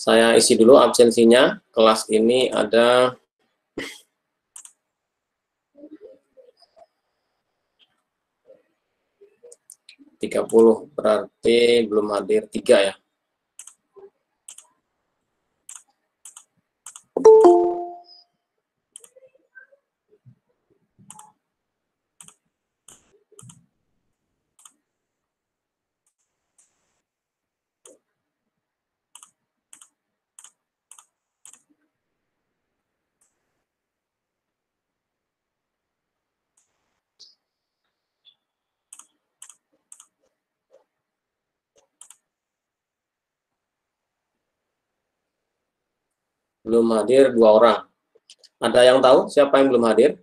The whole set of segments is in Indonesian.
Saya isi dulu absensinya. Kelas ini ada 30, berarti belum hadir 3 ya. Belum hadir 2 orang. Ada yang tahu siapa yang belum hadir?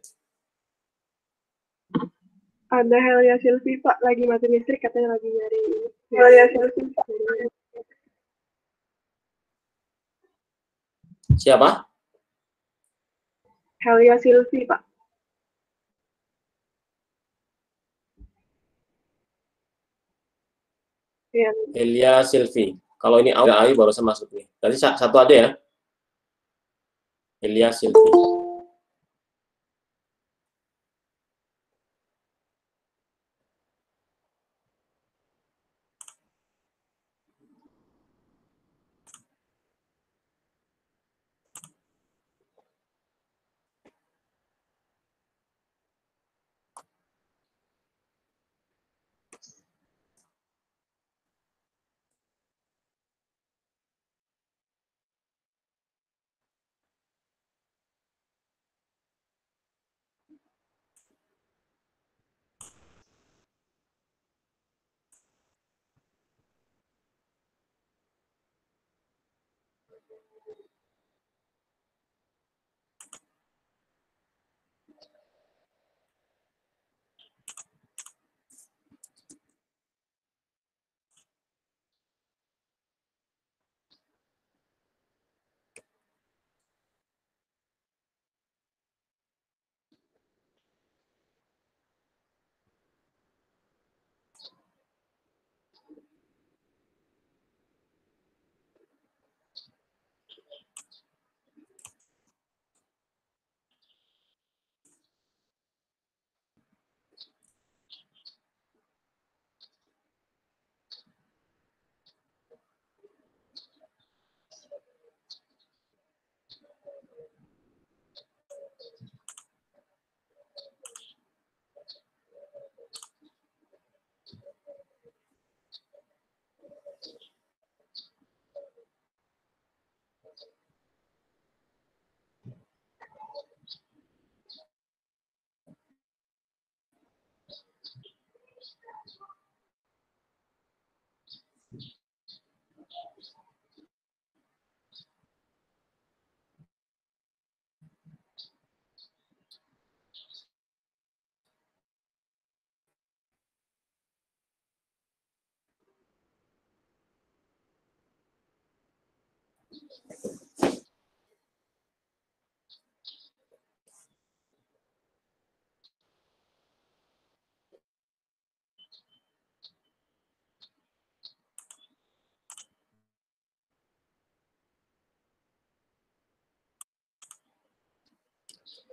Ada Helia Silvi, Pak, lagi mati listrik, katanya lagi nyari Helia Silvi, Pak. Siapa? Helia Silvi, Pak. Ya. Helia Silvi. Kalau ini Ayu baru saya masuk nih. Tadi satu ada ya? Helia Silvi.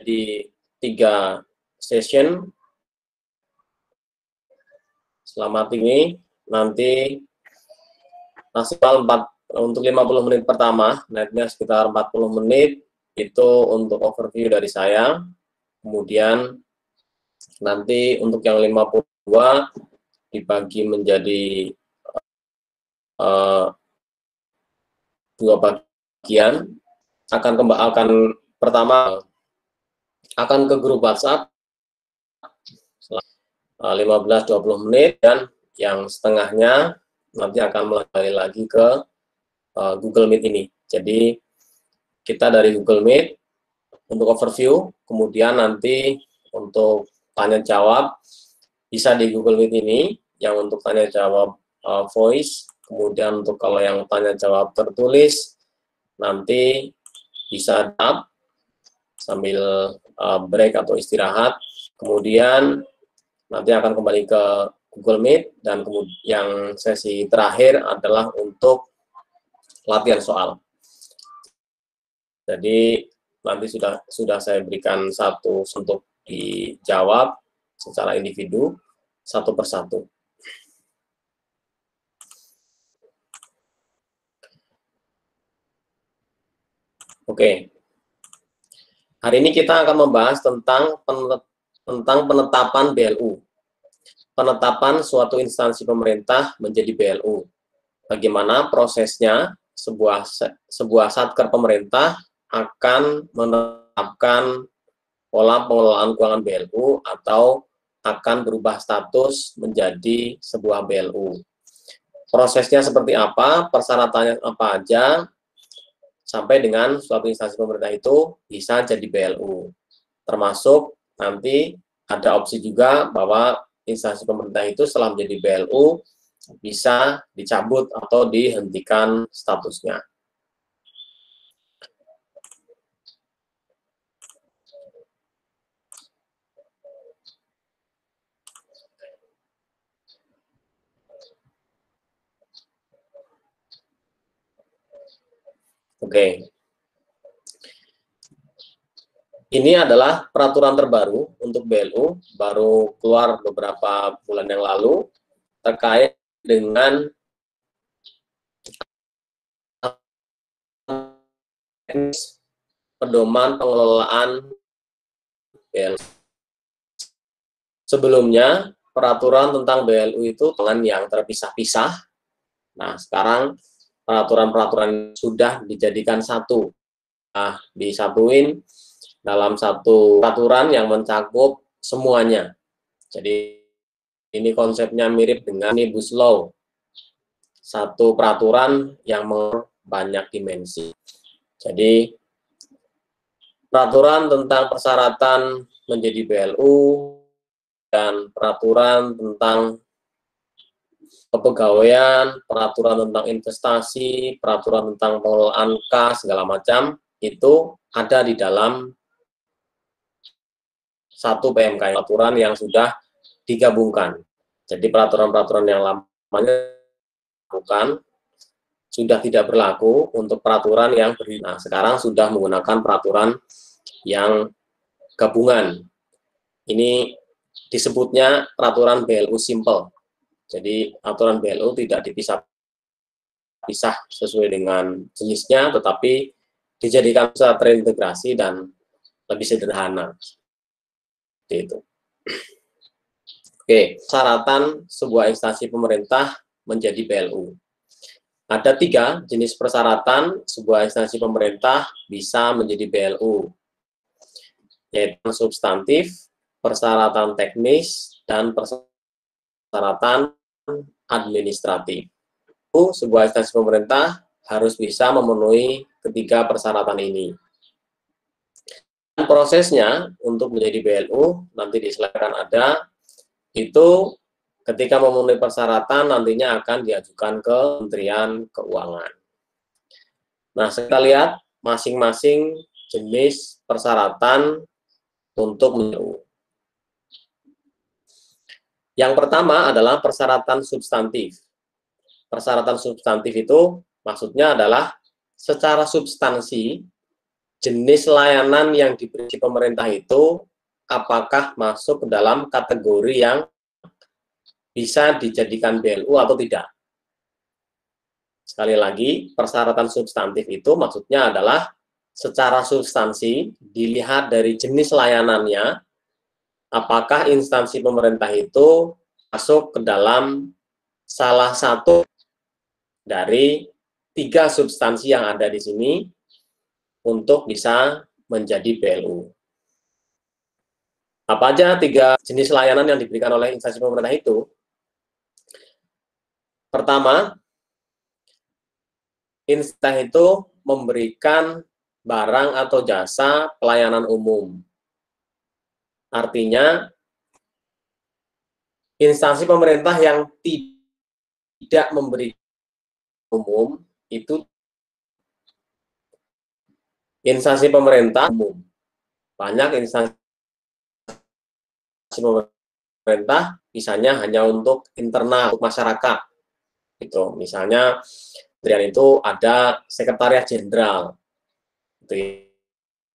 Di 3 session selamat ini nanti maksimal 4 untuk 50 menit pertama, netnya sekitar 40 menit itu untuk overview dari saya. Kemudian nanti untuk yang 52 dibagi menjadi 2 bagian. Pertama akan ke grup WhatsApp 15-20 menit, dan yang setengahnya nanti akan kembali lagi ke Google Meet ini. Jadi kita dari Google Meet untuk overview, kemudian nanti untuk tanya jawab bisa di Google Meet ini, yang untuk tanya jawab voice, kemudian untuk kalau yang tanya jawab tertulis nanti bisa tap sambil break atau istirahat, kemudian nanti akan kembali ke Google Meet, dan kemudian yang sesi terakhir adalah untuk latihan soal. Jadi nanti sudah saya berikan satu untuk dijawab secara individu satu persatu. Oke. Hari ini kita akan membahas tentang penetapan BLU. Penetapan suatu instansi pemerintah menjadi BLU. Bagaimana prosesnya sebuah satker pemerintah akan menetapkan pola pengelolaan keuangan BLU atau akan berubah status menjadi sebuah BLU. Prosesnya seperti apa, persyaratannya apa aja, sampai dengan suatu instansi pemerintah itu bisa jadi BLU. Termasuk nanti ada opsi juga bahwa instansi pemerintah itu setelah menjadi BLU bisa dicabut atau dihentikan statusnya. Oke. Ini adalah peraturan terbaru untuk BLU, baru keluar beberapa bulan yang lalu, terkait dengan pedoman pengelolaan BLU. Sebelumnya, peraturan tentang BLU itu dengan yang terpisah-pisah. Nah, sekarang peraturan-peraturan sudah dijadikan satu. Nah, disatuin dalam satu peraturan yang mencakup semuanya. Jadi, ini konsepnya mirip dengan Omnibus Law. Satu peraturan yang banyak dimensi. Jadi, peraturan tentang persyaratan menjadi BLU dan peraturan tentang kepegawaian, peraturan tentang investasi, peraturan tentang pengelolaan kas, segala macam, itu ada di dalam satu PMK, peraturan yang sudah digabungkan. Jadi peraturan-peraturan yang lamanya bukan sudah tidak berlaku untuk peraturan yang nah, sekarang sudah menggunakan peraturan yang gabungan. Ini disebutnya peraturan BLU simple. Jadi aturan BLU tidak dipisah sesuai dengan jenisnya, tetapi dijadikan secara terintegrasi dan lebih sederhana. Seperti itu. Oke, persyaratan sebuah instansi pemerintah menjadi BLU. Ada 3 jenis persyaratan sebuah instansi pemerintah bisa menjadi BLU, yaitu substantif, persyaratan teknis, dan persyaratan administratif. Sebuah instansi pemerintah harus bisa memenuhi ketiga persyaratan ini. Dan prosesnya untuk menjadi BLU, nanti di slide akan ada, itu ketika memenuhi persyaratan nantinya akan diajukan ke Kementerian Keuangan. Nah, kita lihat masing-masing jenis persyaratan untuk BLU. Yang pertama adalah persyaratan substantif. Persyaratan substantif itu maksudnya adalah secara substansi jenis layanan yang diberi pemerintah itu apakah masuk ke dalam kategori yang bisa dijadikan BLU atau tidak. Sekali lagi, persyaratan substantif itu maksudnya adalah secara substansi dilihat dari jenis layanannya, apakah instansi pemerintah itu masuk ke dalam salah satu dari 3 substansi yang ada di sini untuk bisa menjadi BLU. Apa aja 3 jenis layanan yang diberikan oleh instansi pemerintah itu? Pertama, instansi itu memberikan barang atau jasa pelayanan umum. Artinya, instansi pemerintah yang tidak memberi umum itu instansi pemerintah umum. Banyak instansi pemerintah misalnya hanya untuk internal, untuk masyarakat. Itu misalnya kementerian itu ada sekretariat jenderal. Gitu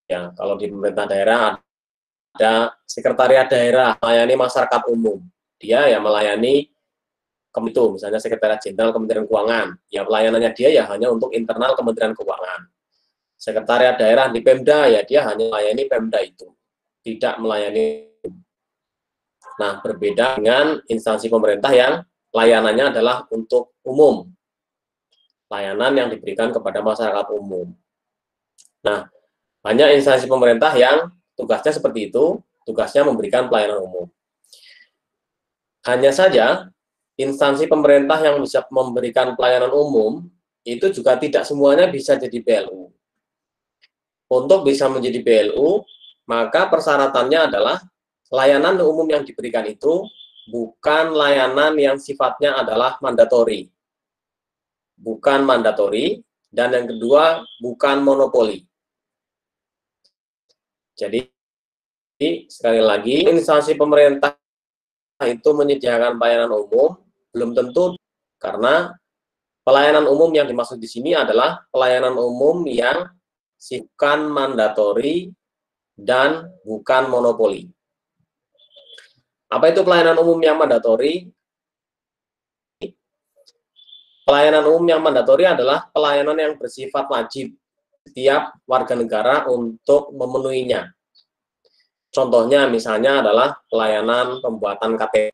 Ya, kalau di pemerintah daerah ada sekretariat daerah melayani masyarakat umum. Dia ya melayani itu, misalnya sekretariat jenderal Kementerian Keuangan. Ya pelayanannya dia ya hanya untuk internal Kementerian Keuangan. Sekretariat daerah di Pemda ya dia hanya melayani Pemda itu, tidak melayani. Nah, berbeda dengan instansi pemerintah yang layanannya adalah untuk umum. Layanan yang diberikan kepada masyarakat umum. Nah, banyak instansi pemerintah yang tugasnya seperti itu, tugasnya memberikan pelayanan umum. Hanya saja, instansi pemerintah yang bisa memberikan pelayanan umum, itu juga tidak semuanya bisa jadi BLU. Untuk bisa menjadi BLU, maka persyaratannya adalah layanan umum yang diberikan itu bukan layanan yang sifatnya adalah mandatori. Bukan mandatori, dan yang kedua, bukan monopoli. Jadi, sekali lagi, instansi pemerintah itu menyediakan pelayanan umum, belum tentu, karena pelayanan umum yang dimaksud di sini adalah pelayanan umum yang bukan mandatori dan bukan monopoli. Apa itu pelayanan umum yang mandatori? Pelayanan umum yang mandatori adalah pelayanan yang bersifat wajib setiap warga negara untuk memenuhinya. Contohnya misalnya adalah pelayanan pembuatan KTP.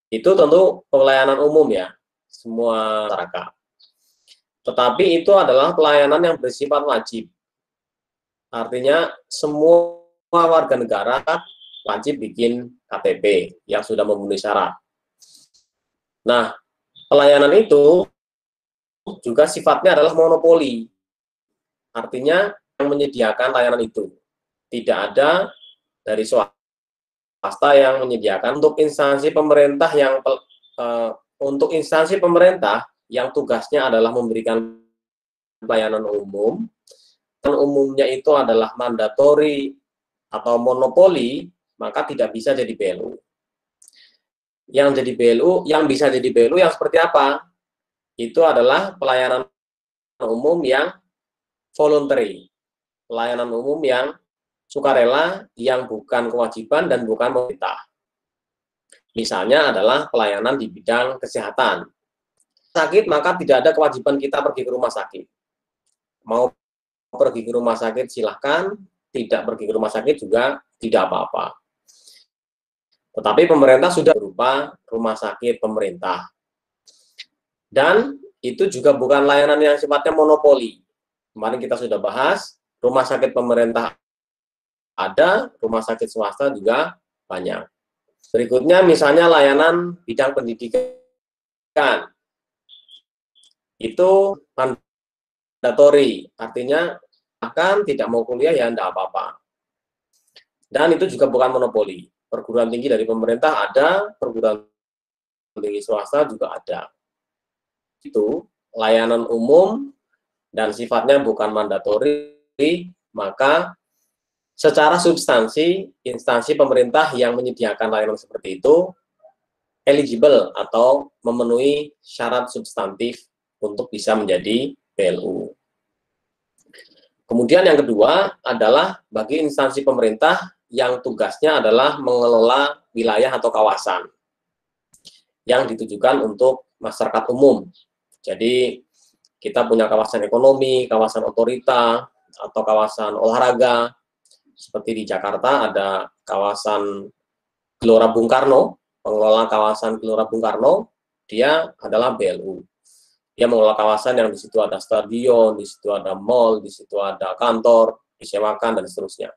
Itu tentu pelayanan umum ya, semua masyarakat. Tetapi itu adalah pelayanan yang bersifat wajib. Artinya semua warga negara wajib bikin KTP yang sudah memenuhi syarat. Nah, pelayanan itu juga sifatnya adalah monopoli. Artinya yang menyediakan layanan itu. Tidak ada dari swasta yang menyediakan. Untuk instansi pemerintah yang tugasnya adalah memberikan pelayanan umum, dan umumnya itu adalah mandatori atau monopoli, maka tidak bisa jadi BLU. Yang bisa jadi BLU yang seperti apa? Itu adalah pelayanan umum yang voluntary, pelayanan umum yang sukarela, yang bukan kewajiban dan bukan pemerintah. Misalnya adalah pelayanan di bidang kesehatan. Sakit, maka tidak ada kewajiban kita pergi ke rumah sakit. Mau pergi ke rumah sakit silahkan, tidak pergi ke rumah sakit juga tidak apa-apa. Tetapi pemerintah sudah berupa rumah sakit pemerintah. Dan itu juga bukan layanan yang sifatnya monopoli. Kemarin kita sudah bahas, rumah sakit pemerintah ada, rumah sakit swasta juga banyak. Berikutnya misalnya layanan bidang pendidikan. Itu mandatori, artinya akan tidak mau kuliah ya tidak apa-apa. Dan itu juga bukan monopoli. Perguruan tinggi dari pemerintah ada, perguruan tinggi swasta juga ada. Itu layanan umum dan sifatnya bukan mandatori, maka secara substansi instansi pemerintah yang menyediakan layanan seperti itu eligible atau memenuhi syarat substantif untuk bisa menjadi BLU. Kemudian yang kedua adalah bagi instansi pemerintah yang tugasnya adalah mengelola wilayah atau kawasan yang ditujukan untuk masyarakat umum. Jadi kita punya kawasan ekonomi, kawasan otorita, atau kawasan olahraga. Seperti di Jakarta ada kawasan Gelora Bung Karno, pengelola kawasan Gelora Bung Karno, dia adalah BLU. Dia mengelola kawasan yang di situ ada stadion, di situ ada mall, di situ ada kantor, disewakan, dan seterusnya.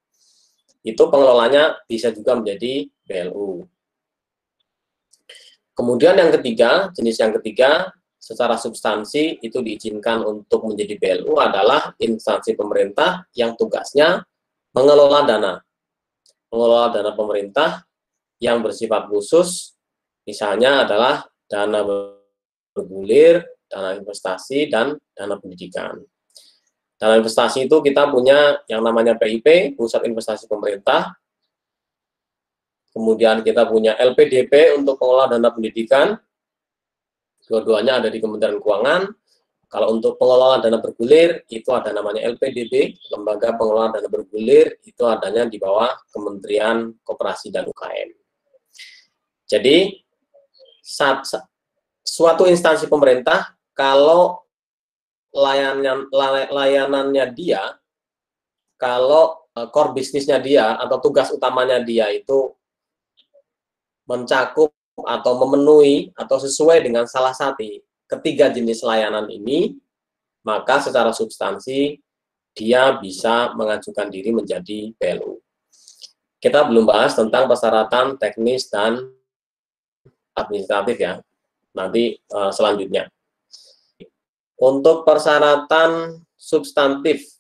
Itu pengelolanya bisa juga menjadi BLU. Kemudian yang ketiga, jenis yang ketiga, secara substansi itu diizinkan untuk menjadi BLU adalah instansi pemerintah yang tugasnya mengelola dana. Mengelola dana pemerintah yang bersifat khusus, misalnya adalah dana bergulir, dana investasi, dan dana pendidikan. Dana investasi itu kita punya yang namanya PIP, Pusat Investasi Pemerintah. Kemudian kita punya LPDP untuk pengelola dana pendidikan. Dua-duanya ada di Kementerian Keuangan. Kalau untuk pengelolaan dana bergulir, itu ada namanya LPDB, Lembaga Pengelola Dana Bergulir, itu adanya di bawah Kementerian Koperasi dan UKM. Jadi, suatu instansi pemerintah, kalau layanannya dia, kalau core bisnisnya dia, atau tugas utamanya dia itu mencakup atau memenuhi atau sesuai dengan salah satu ketiga jenis layanan ini, maka secara substansi dia bisa mengajukan diri menjadi PLU. Kita belum bahas tentang persyaratan teknis dan administratif ya, nanti selanjutnya. Untuk persyaratan substantif,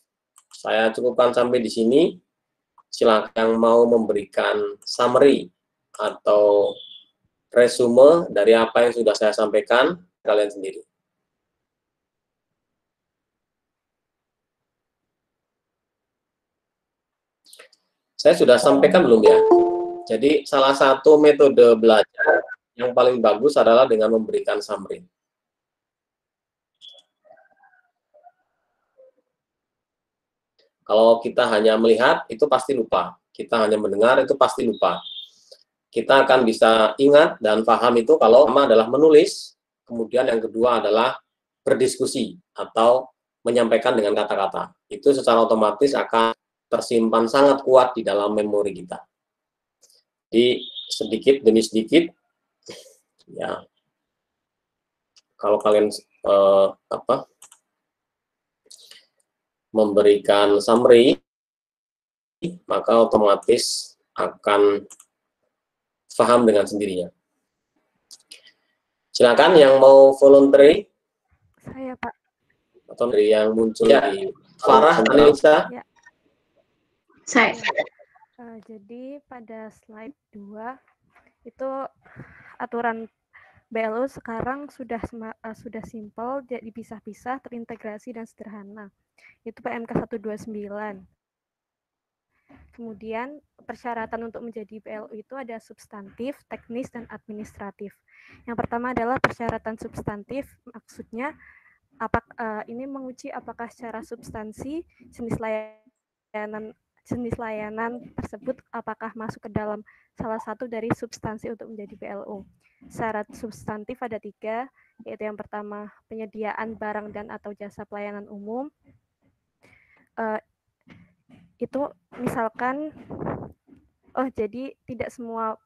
saya cukupkan sampai di sini. Silakan yang mau memberikan summary atau resume dari apa yang sudah saya sampaikan, kalian sendiri. Saya sudah sampaikan belum ya? Jadi salah satu metode belajar yang paling bagus adalah dengan memberikan summary. Kalau kita hanya melihat, itu pasti lupa. Kita hanya mendengar, itu pasti lupa. Kita akan bisa ingat dan paham itu kalau pertama adalah menulis, kemudian yang kedua adalah berdiskusi atau menyampaikan dengan kata-kata. Itu secara otomatis akan tersimpan sangat kuat di dalam memori kita. Jadi sedikit demi sedikit, ya kalau kalian memberikan summary, maka otomatis akan paham dengan sendirinya. Silakan yang mau voluntary. Saya, Pak. Atau dari yang muncul di Farah, Anissa. Ya. Saya. Jadi pada slide 2 itu aturan BLU sekarang sudah simpel, dipisah-pisah, terintegrasi dan sederhana. Itu PMK 129. Kemudian persyaratan untuk menjadi BLU itu ada substantif, teknis, dan administratif. Yang pertama adalah persyaratan substantif, maksudnya ini menguji apakah secara substansi jenis layanan tersebut apakah masuk ke dalam salah satu dari substansi untuk menjadi BLU. Syarat substantif ada 3, yaitu yang pertama penyediaan barang dan atau jasa pelayanan umum. Itu misalkan, jadi tidak semua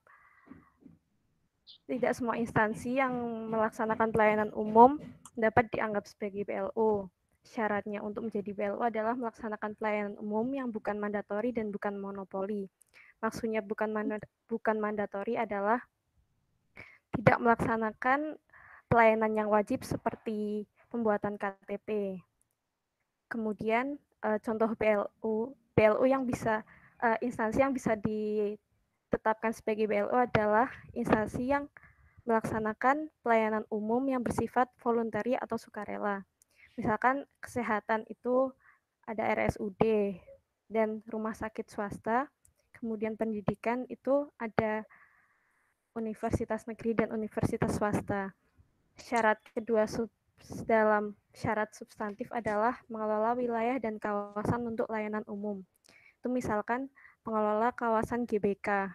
instansi yang melaksanakan pelayanan umum dapat dianggap sebagai BLU. Syaratnya untuk menjadi BLU adalah melaksanakan pelayanan umum yang bukan mandatori dan bukan monopoli. Maksudnya bukan mandatori adalah tidak melaksanakan pelayanan yang wajib seperti pembuatan KTP. Kemudian contoh BLU yang bisa instansi yang bisa ditetapkan sebagai BLU adalah instansi yang melaksanakan pelayanan umum yang bersifat voluntary atau sukarela. Misalkan kesehatan itu ada RSUD dan rumah sakit swasta, kemudian pendidikan itu ada universitas negeri dan universitas swasta. Syarat kedua dalam syarat substantif adalah mengelola wilayah dan kawasan untuk layanan umum. Itu misalkan pengelola kawasan GBK.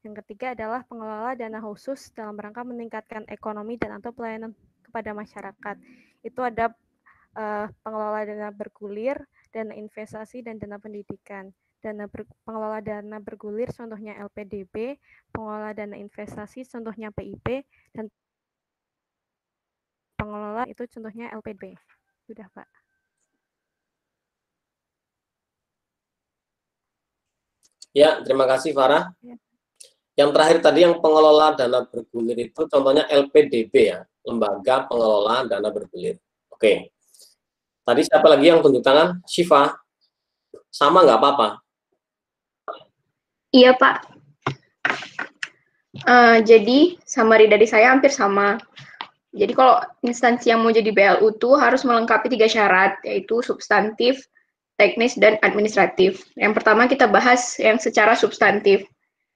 Yang ketiga adalah pengelola dana khusus dalam rangka meningkatkan ekonomi dan atau pelayanan kepada masyarakat. Itu ada pengelola dana bergulir, dana investasi, dan dana pendidikan. Pengelola dana bergulir contohnya LPDB, pengelola dana investasi contohnya PIP, dan pengelola itu contohnya LPB. Sudah, Pak. Ya, terima kasih Farah. Ya. Yang terakhir tadi yang pengelola dana bergulir itu contohnya LPDB ya, Lembaga Pengelola Dana Bergulir. Oke. Tadi siapa lagi yang tunjuk tangan? Syifa. Sama nggak apa-apa? Iya, Pak. Jadi, summary dari saya hampir sama. Jadi, kalau instansi yang mau jadi BLU itu harus melengkapi 3 syarat, yaitu substantif, teknis, dan administratif. Yang pertama kita bahas yang secara substantif.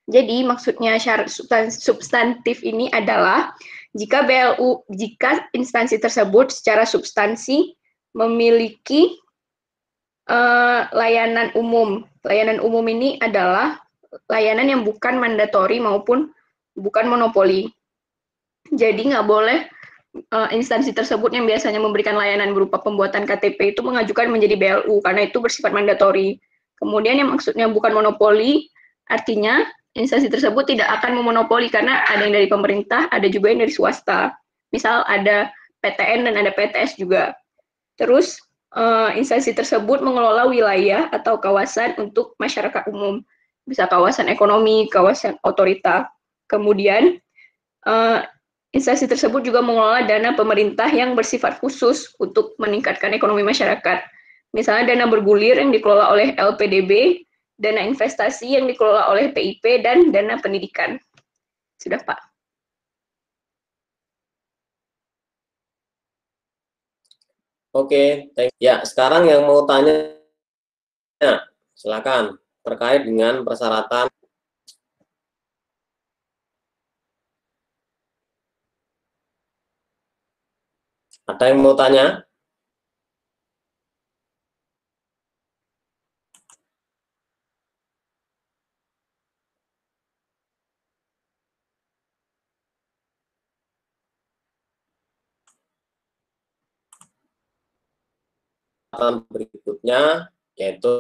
Jadi, maksudnya syarat substantif ini adalah jika instansi tersebut secara substansi memiliki layanan umum. Layanan umum ini adalah layanan yang bukan mandatori maupun bukan monopoli. Jadi nggak boleh instansi tersebut yang biasanya memberikan layanan berupa pembuatan KTP itu mengajukan menjadi BLU karena itu bersifat mandatori. Kemudian yang maksudnya bukan monopoli, artinya instansi tersebut tidak akan memonopoli karena ada yang dari pemerintah, ada juga yang dari swasta. Misal ada PTN dan ada PTS juga. Terus instansi tersebut mengelola wilayah atau kawasan untuk masyarakat umum, bisa kawasan ekonomi, kawasan otorita. Kemudian instansi tersebut juga mengelola dana pemerintah yang bersifat khusus untuk meningkatkan ekonomi masyarakat. Misalnya dana bergulir yang dikelola oleh LPDB, dana investasi yang dikelola oleh PIP, dan dana pendidikan. Sudah, Pak. Oke, ya sekarang yang mau tanya, silakan terkait dengan persyaratan. Ada yang mau tanya? Berikutnya yaitu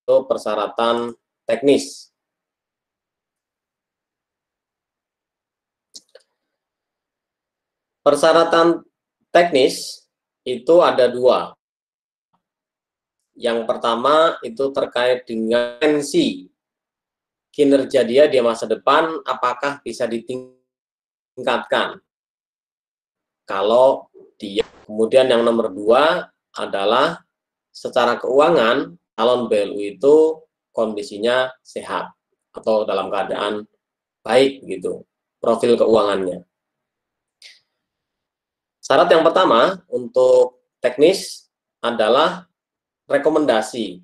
persyaratan teknis. Persyaratan teknis itu ada dua. Yang pertama itu terkait dengan potensi kinerja dia di masa depan, apakah bisa ditingkatkan. Kalau dia, kemudian yang nomor dua adalah secara keuangan, calon BLU itu kondisinya sehat atau dalam keadaan baik gitu, profil keuangannya. Syarat yang pertama untuk teknis adalah rekomendasi.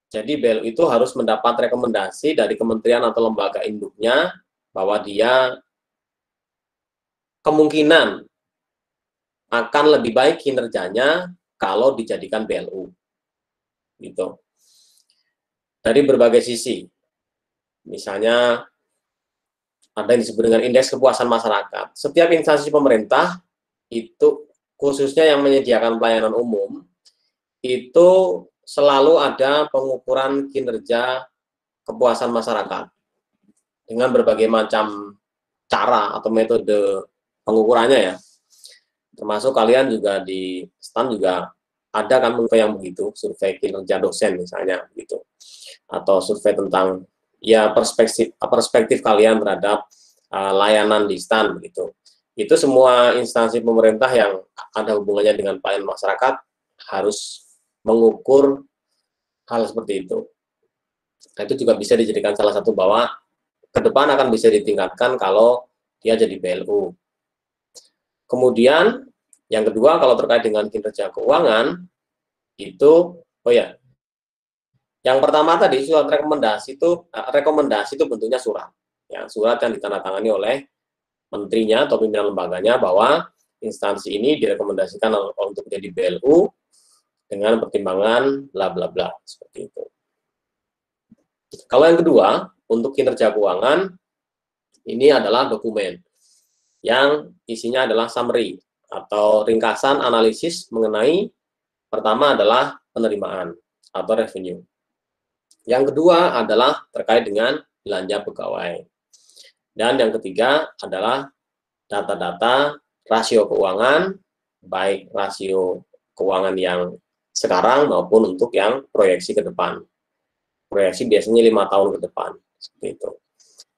Jadi BLU itu harus mendapat rekomendasi dari kementerian atau lembaga induknya bahwa dia kemungkinan akan lebih baik kinerjanya kalau dijadikan BLU. Gitu. Dari berbagai sisi. Misalnya ada yang disebut dengan indeks kepuasan masyarakat. Setiap instansi pemerintah itu khususnya yang menyediakan pelayanan umum itu selalu ada pengukuran kinerja kepuasan masyarakat dengan berbagai macam cara atau metode pengukurannya ya. Termasuk kalian juga di STAN juga ada kan survei yang begitu, survei kinerja dosen misalnya gitu, atau survei tentang ya perspektif kalian terhadap layanan di STAN begitu. Itu semua instansi pemerintah yang ada hubungannya dengan pelayanan masyarakat harus mengukur hal seperti itu. Nah, itu juga bisa dijadikan salah satu bahwa ke depan akan bisa ditingkatkan kalau dia jadi BLU. Kemudian yang kedua, kalau terkait dengan kinerja keuangan, itu, oh ya, yang pertama tadi surat rekomendasi itu bentuknya surat. Ya, surat yang ditandatangani oleh menterinya atau pimpinan lembaganya bahwa instansi ini direkomendasikan untuk jadi BLU dengan pertimbangan bla bla bla, seperti itu. Kalau yang kedua, untuk kinerja keuangan, ini adalah dokumen yang isinya adalah summary atau ringkasan analisis mengenai pertama adalah penerimaan atau revenue. Yang kedua adalah terkait dengan belanja pegawai. Dan yang ketiga adalah data-data rasio keuangan, baik rasio keuangan yang sekarang maupun untuk yang proyeksi ke depan. Proyeksi biasanya 5 tahun ke depan, seperti itu.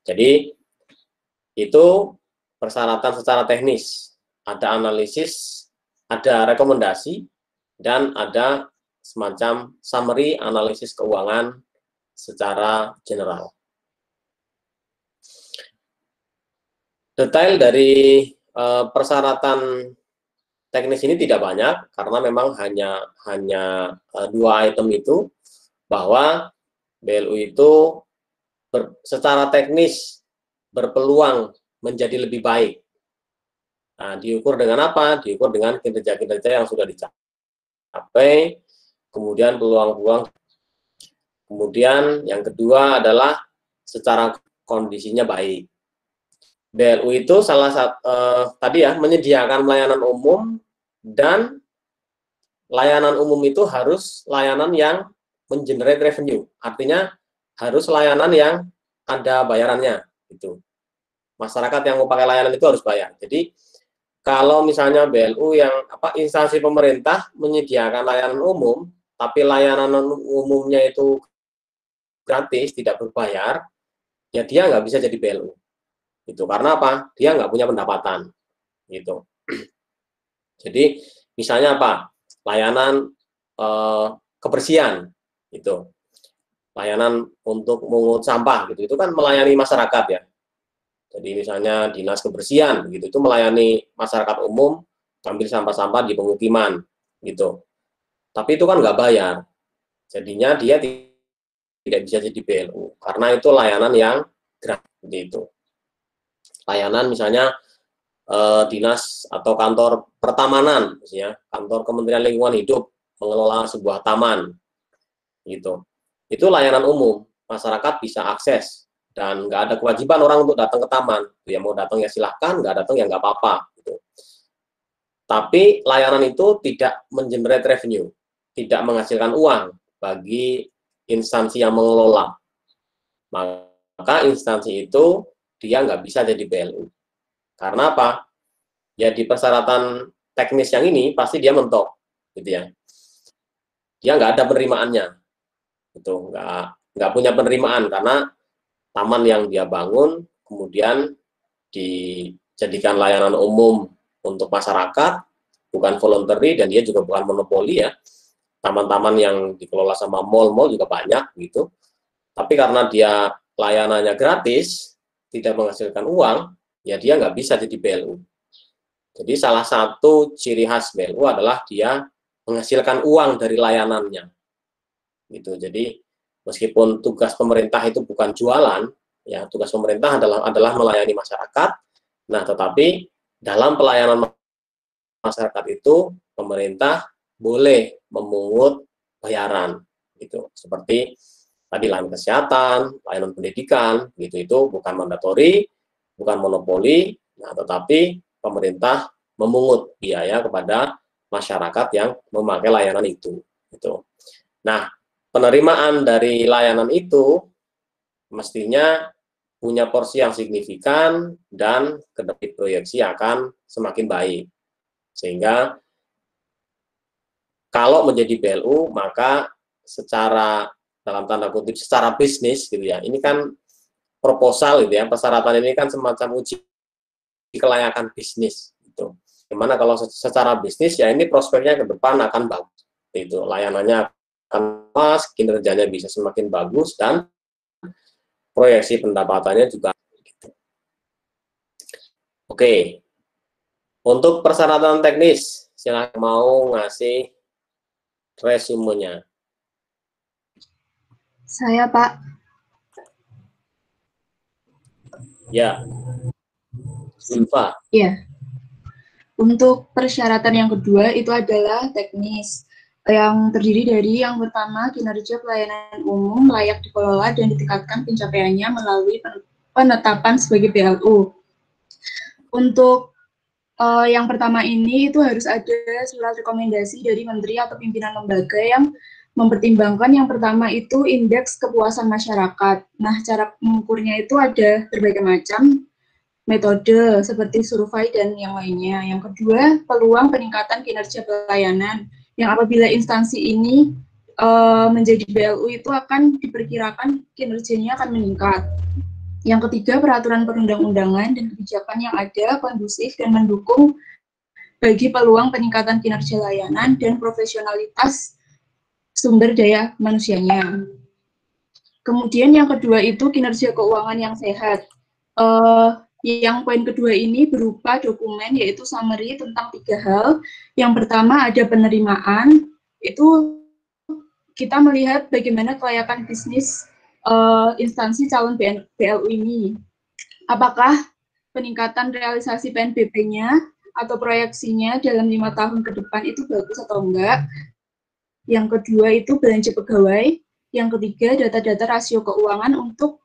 Jadi, itu persyaratan secara teknis. Ada analisis, ada rekomendasi, dan ada semacam summary analisis keuangan secara general. Detail dari persyaratan teknis ini tidak banyak, karena memang hanya dua item itu, bahwa BLU itu secara teknis berpeluang menjadi lebih baik. Nah, diukur dengan apa? Diukur dengan kinerja-kinerja yang sudah dicapai. HP, kemudian peluang-peluang. Kemudian yang kedua adalah secara kondisinya baik. BLU itu salah satu tadi ya, menyediakan pelayanan umum, dan layanan umum itu harus layanan yang mengenerate revenue. Artinya harus layanan yang ada bayarannya gitu. Masyarakat yang mau pakai layanan itu harus bayar. Jadi kalau misalnya BLU yang instansi pemerintah menyediakan layanan umum, tapi layanan umumnya itu gratis, tidak berbayar, ya dia nggak bisa jadi BLU. Itu karena apa? Dia nggak punya pendapatan. Gitu. Jadi misalnya apa? Layanan kebersihan, itu. Layanan untuk mengungut sampah, gitu. Itu kan melayani masyarakat ya. Jadi misalnya dinas kebersihan, gitu. Itu melayani masyarakat umum, ambil sampah-sampah di pemukiman, gitu. Tapi itu kan nggak bayar. Jadinya dia tidak bisa jadi BLU karena itu layanan yang gratis, gitu. Layanan misalnya dinas atau kantor pertamanan, misalnya kantor Kementerian Lingkungan Hidup mengelola sebuah taman, gitu. Itu layanan umum, masyarakat bisa akses dan nggak ada kewajiban orang untuk datang ke taman. Ya mau datang ya silahkan, nggak datang ya nggak apa-apa. Gitu. Tapi layanan itu tidak mengenerate revenue, tidak menghasilkan uang bagi instansi yang mengelola. Maka instansi itu dia nggak bisa jadi BLU. Karena apa? Ya di persyaratan teknis yang ini pasti dia mentok, gitu ya. Dia nggak ada penerimaannya, itu nggak punya penerimaan karena taman yang dia bangun kemudian dijadikan layanan umum untuk masyarakat, bukan voluntary, dan dia juga bukan monopoli ya. Taman-taman yang dikelola sama mall-mall juga banyak gitu. Tapi karena dia layanannya gratis, tidak menghasilkan uang, ya dia nggak bisa jadi BLU. Jadi salah satu ciri khas BLU adalah dia menghasilkan uang dari layanannya. Gitu. Jadi meskipun tugas pemerintah itu bukan jualan, ya tugas pemerintah adalah melayani masyarakat. Nah, tetapi dalam pelayanan masyarakat itu pemerintah boleh memungut bayaran, gitu. Seperti tadi layanan kesehatan, layanan pendidikan, gitu, itu bukan mandatori, bukan monopoli, nah, tetapi pemerintah memungut biaya kepada masyarakat yang memakai layanan itu. Gitu. Nah, penerimaan dari layanan itu mestinya punya porsi yang signifikan dan kedepan proyeksi akan semakin baik. Sehingga kalau menjadi BLU, maka secara dalam tanda kutip secara bisnis gitu ya. Ini kan proposal gitu ya, persyaratan ini kan semacam uji kelayakan bisnis gitu. Gimana kalau secara bisnis ya ini prospeknya ke depan akan bagus. Itu layanannya akan pas, kinerjanya bisa semakin bagus dan proyeksi pendapatannya juga gitu. Oke. Untuk persyaratan teknis, silakan mau ngasih resumenya. Saya, Pak. Ya. Silva. Ya. Untuk persyaratan yang kedua itu adalah teknis, yang terdiri dari yang pertama kinerja pelayanan umum layak dikelola dan ditingkatkan pencapaiannya melalui penetapan sebagai BLU. Untuk yang pertama ini itu harus ada surat rekomendasi dari menteri atau pimpinan lembaga yang mempertimbangkan yang pertama itu indeks kepuasan masyarakat. Nah, cara mengukurnya itu ada berbagai macam metode seperti survei dan yang lainnya. Yang kedua, peluang peningkatan kinerja pelayanan yang apabila instansi ini menjadi BLU itu akan diperkirakan kinerjanya akan meningkat. Yang ketiga, peraturan perundang-undangan dan kebijakan yang ada kondusif dan mendukung bagi peluang peningkatan kinerja layanan dan profesionalitas sumber daya manusianya. Kemudian yang kedua itu kinerja keuangan yang sehat. Yang poin kedua ini berupa dokumen yaitu summary tentang 3 hal. Yang pertama ada penerimaan, itu kita melihat bagaimana kelayakan bisnis instansi calon BLU ini. Apakah peningkatan realisasi PNBP-nya atau proyeksinya dalam 5 tahun ke depan itu bagus atau enggak? Yang kedua itu belanja pegawai. Yang ketiga data-data rasio keuangan untuk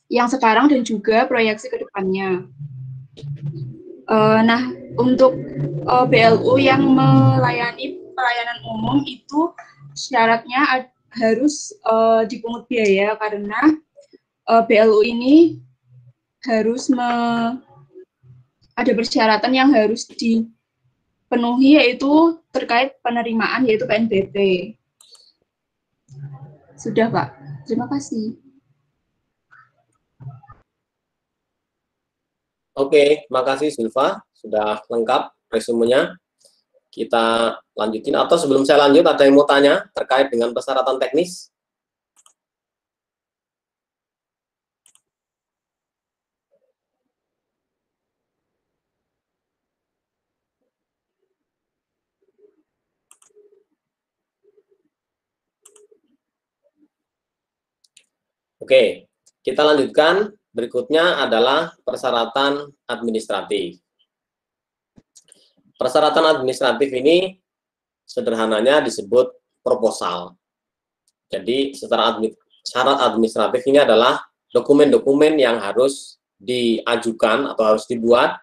yang sekarang dan juga proyeksi ke depannya. Nah, untuk BLU yang melayani pelayanan umum itu syaratnya harus dipungut biaya karena BLU ini harus ada persyaratan yang harus dipenuhi, yaitu terkait penerimaan, yaitu PNBP. Sudah, Pak. Terima kasih. Oke, makasih Silva. Sudah lengkap resumenya. Kita lanjutin. Atau sebelum saya lanjut, ada yang mau tanya terkait dengan persyaratan teknis? Oke, kita lanjutkan. Berikutnya adalah persyaratan administratif. Persyaratan administratif ini sederhananya disebut proposal. Jadi syarat administratif ini adalah dokumen-dokumen yang harus diajukan atau harus dibuat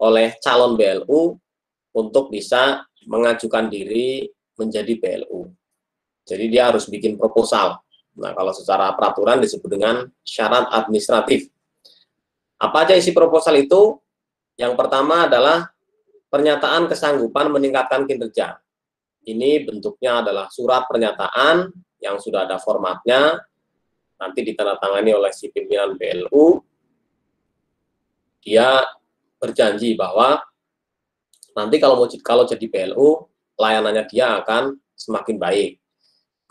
oleh calon BLU untuk bisa mengajukan diri menjadi BLU. Jadi dia harus bikin proposal. Nah, kalau secara peraturan disebut dengan syarat administratif. Apa aja isi proposal itu? Yang pertama adalah pernyataan kesanggupan meningkatkan kinerja. Ini bentuknya adalah surat pernyataan yang sudah ada formatnya, nanti ditandatangani oleh si pimpinan BLU. Dia berjanji bahwa nanti kalau jadi BLU, layanannya dia akan semakin baik.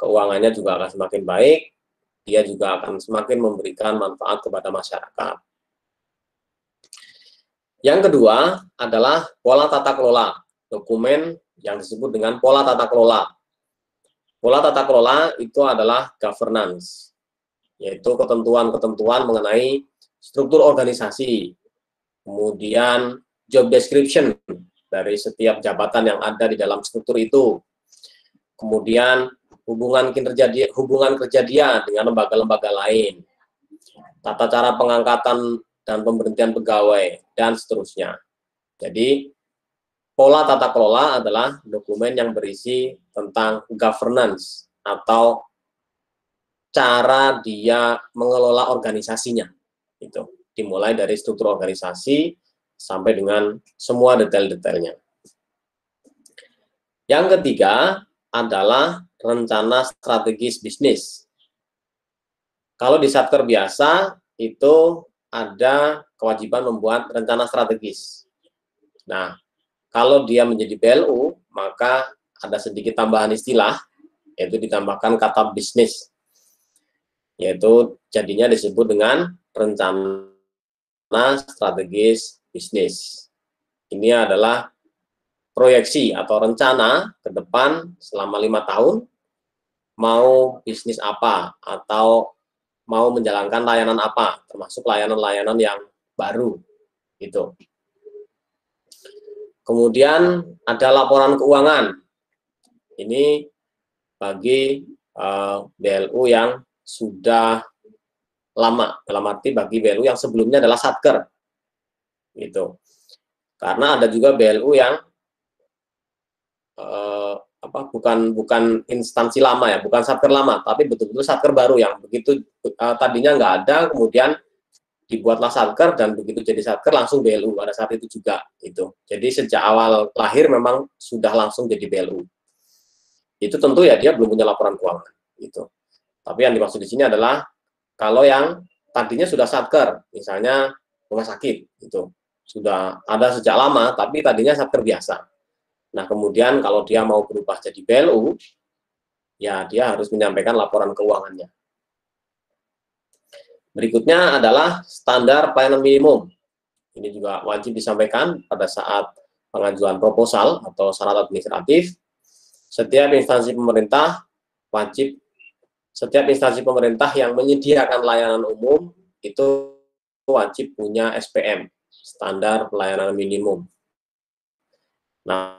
Keuangannya juga akan semakin baik, dia juga akan semakin memberikan manfaat kepada masyarakat. Yang kedua adalah pola tata kelola, dokumen yang disebut dengan pola tata kelola. Pola tata kelola itu adalah governance, yaitu ketentuan-ketentuan mengenai struktur organisasi, kemudian job description dari setiap jabatan yang ada di dalam struktur itu, kemudian hubungan kerja dia dengan lembaga-lembaga lain, tata cara pengangkatan dan pemberhentian pegawai, dan seterusnya. Jadi, pola tata kelola adalah dokumen yang berisi tentang governance atau cara dia mengelola organisasinya. Itu dimulai dari struktur organisasi sampai dengan semua detail-detailnya. Yang ketiga adalah rencana strategis bisnis. Kalau di Satker biasa itu ada kewajiban membuat rencana strategis. Nah, kalau dia menjadi BLU, maka ada sedikit tambahan istilah, yaitu ditambahkan kata bisnis. Yaitu jadinya disebut dengan rencana strategis bisnis. Ini adalah proyeksi atau rencana ke depan selama 5 tahun, mau bisnis apa, atau mau menjalankan layanan apa, termasuk layanan-layanan yang baru. Gitu. Kemudian ada laporan keuangan. Ini bagi BLU yang sudah lama, dalam arti bagi BLU yang sebelumnya adalah Satker. Gitu. Karena ada juga BLU yang bukan instansi lama ya, bukan Satker lama, tapi betul-betul Satker baru yang begitu tadinya nggak ada, kemudian dibuatlah Satker dan begitu jadi Satker langsung BLU pada saat itu juga itu. Jadi sejak awal lahir memang sudah langsung jadi BLU. Itu tentu ya dia belum punya laporan keuangan gitu. Tapi yang dimaksud di sini adalah kalau yang tadinya sudah Satker, misalnya rumah sakit itu sudah ada sejak lama, tapi tadinya Satker biasa. Nah, kemudian kalau dia mau berubah jadi BLU, ya dia harus menyampaikan laporan keuangannya. Berikutnya adalah standar pelayanan minimum. Ini juga wajib disampaikan pada saat pengajuan proposal atau syarat administratif. Setiap instansi pemerintah yang menyediakan layanan umum itu wajib punya SPM, standar pelayanan minimum. Nah,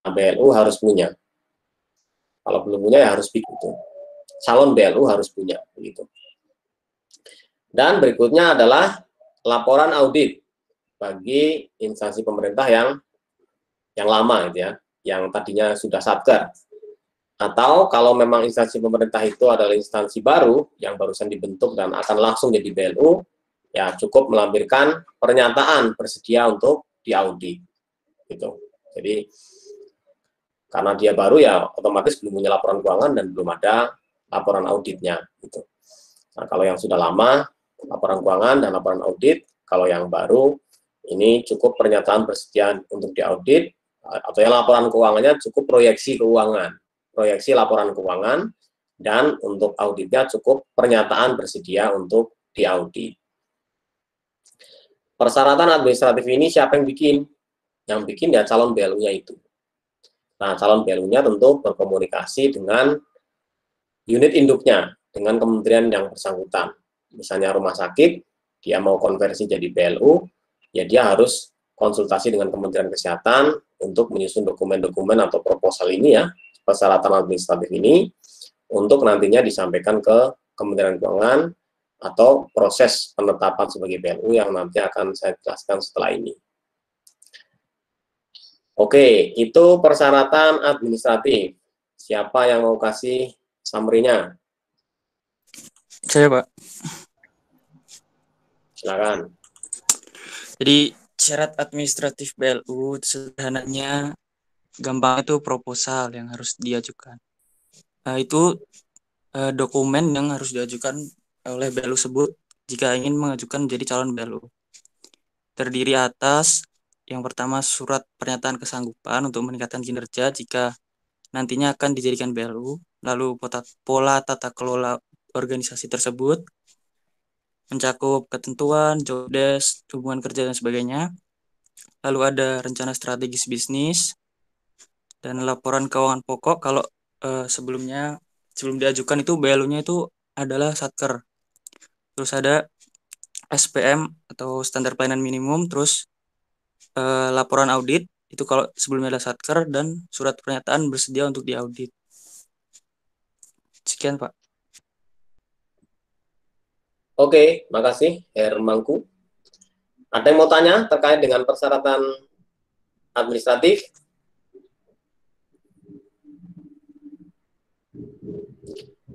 Nah, BLU harus punya. Kalau belum punya ya harus bikin itu. Calon BLU harus punya begitu. Dan berikutnya adalah laporan audit bagi instansi pemerintah yang lama gitu ya, yang tadinya sudah satker. Atau kalau memang instansi pemerintah itu adalah instansi baru yang barusan dibentuk dan akan langsung jadi BLU, ya cukup melampirkan pernyataan bersedia untuk diaudit gitu. Jadi karena dia baru ya otomatis belum punya laporan keuangan dan belum ada laporan auditnya gitu. Nah, kalau yang sudah lama laporan keuangan dan laporan audit, kalau yang baru ini cukup pernyataan bersedia untuk diaudit, atau yang laporan keuangannya cukup proyeksi keuangan, proyeksi laporan keuangan, dan untuk auditnya cukup pernyataan bersedia untuk diaudit. Persyaratan administratif ini siapa yang bikin? Yang bikin ya calon BLU-nya itu. Nah, calon BLU-nya tentu berkomunikasi dengan unit induknya, dengan kementerian yang bersangkutan. Misalnya rumah sakit, dia mau konversi jadi BLU, ya dia harus konsultasi dengan Kementerian Kesehatan untuk menyusun dokumen-dokumen atau proposal ini ya, persyaratan administratif ini, untuk nantinya disampaikan ke Kementerian Keuangan atau proses penetapan sebagai BLU yang nanti akan saya jelaskan setelah ini. Oke, itu persyaratan administratif. Siapa yang mau kasih summary-nya? Saya, Pak. Silakan. Jadi syarat administratif BLU sederhananya gampang itu proposal yang harus diajukan. Nah, itu dokumen yang harus diajukan oleh BLU tersebut jika ingin mengajukan menjadi calon BLU. Terdiri atas yang pertama surat pernyataan kesanggupan untuk meningkatkan kinerja jika nantinya akan dijadikan BLU, lalu pola tata kelola organisasi tersebut, mencakup ketentuan, job desk, hubungan kerja dan sebagainya. Lalu ada rencana strategis bisnis dan laporan keuangan pokok kalau sebelum diajukan itu BLU-nya itu adalah satker. Terus ada SPM atau standar pelayanan minimum, terus laporan audit itu kalau sebelumnya ada satker, dan surat pernyataan bersedia untuk diaudit. Sekian, Pak. Oke, makasih Hermangku. Ada yang mau tanya terkait dengan persyaratan administratif?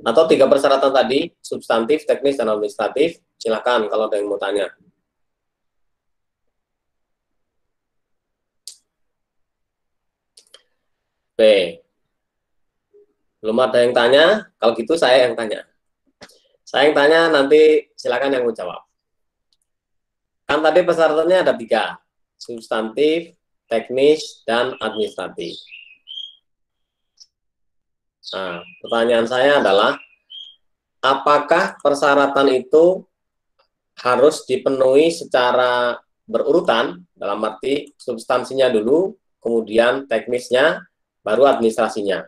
Atau 3 persyaratan tadi, substantif, teknis, dan administratif? Silakan kalau ada yang mau tanya. Oke. Belum ada yang tanya? Kalau gitu saya yang tanya. Saya yang tanya, nanti silakan yang mau jawab. Kan tadi persyaratannya ada 3, substantif, teknis, dan administratif. Nah, pertanyaan saya adalah, apakah persyaratan itu harus dipenuhi secara berurutan, dalam arti substansinya dulu, kemudian teknisnya, baru administrasinya?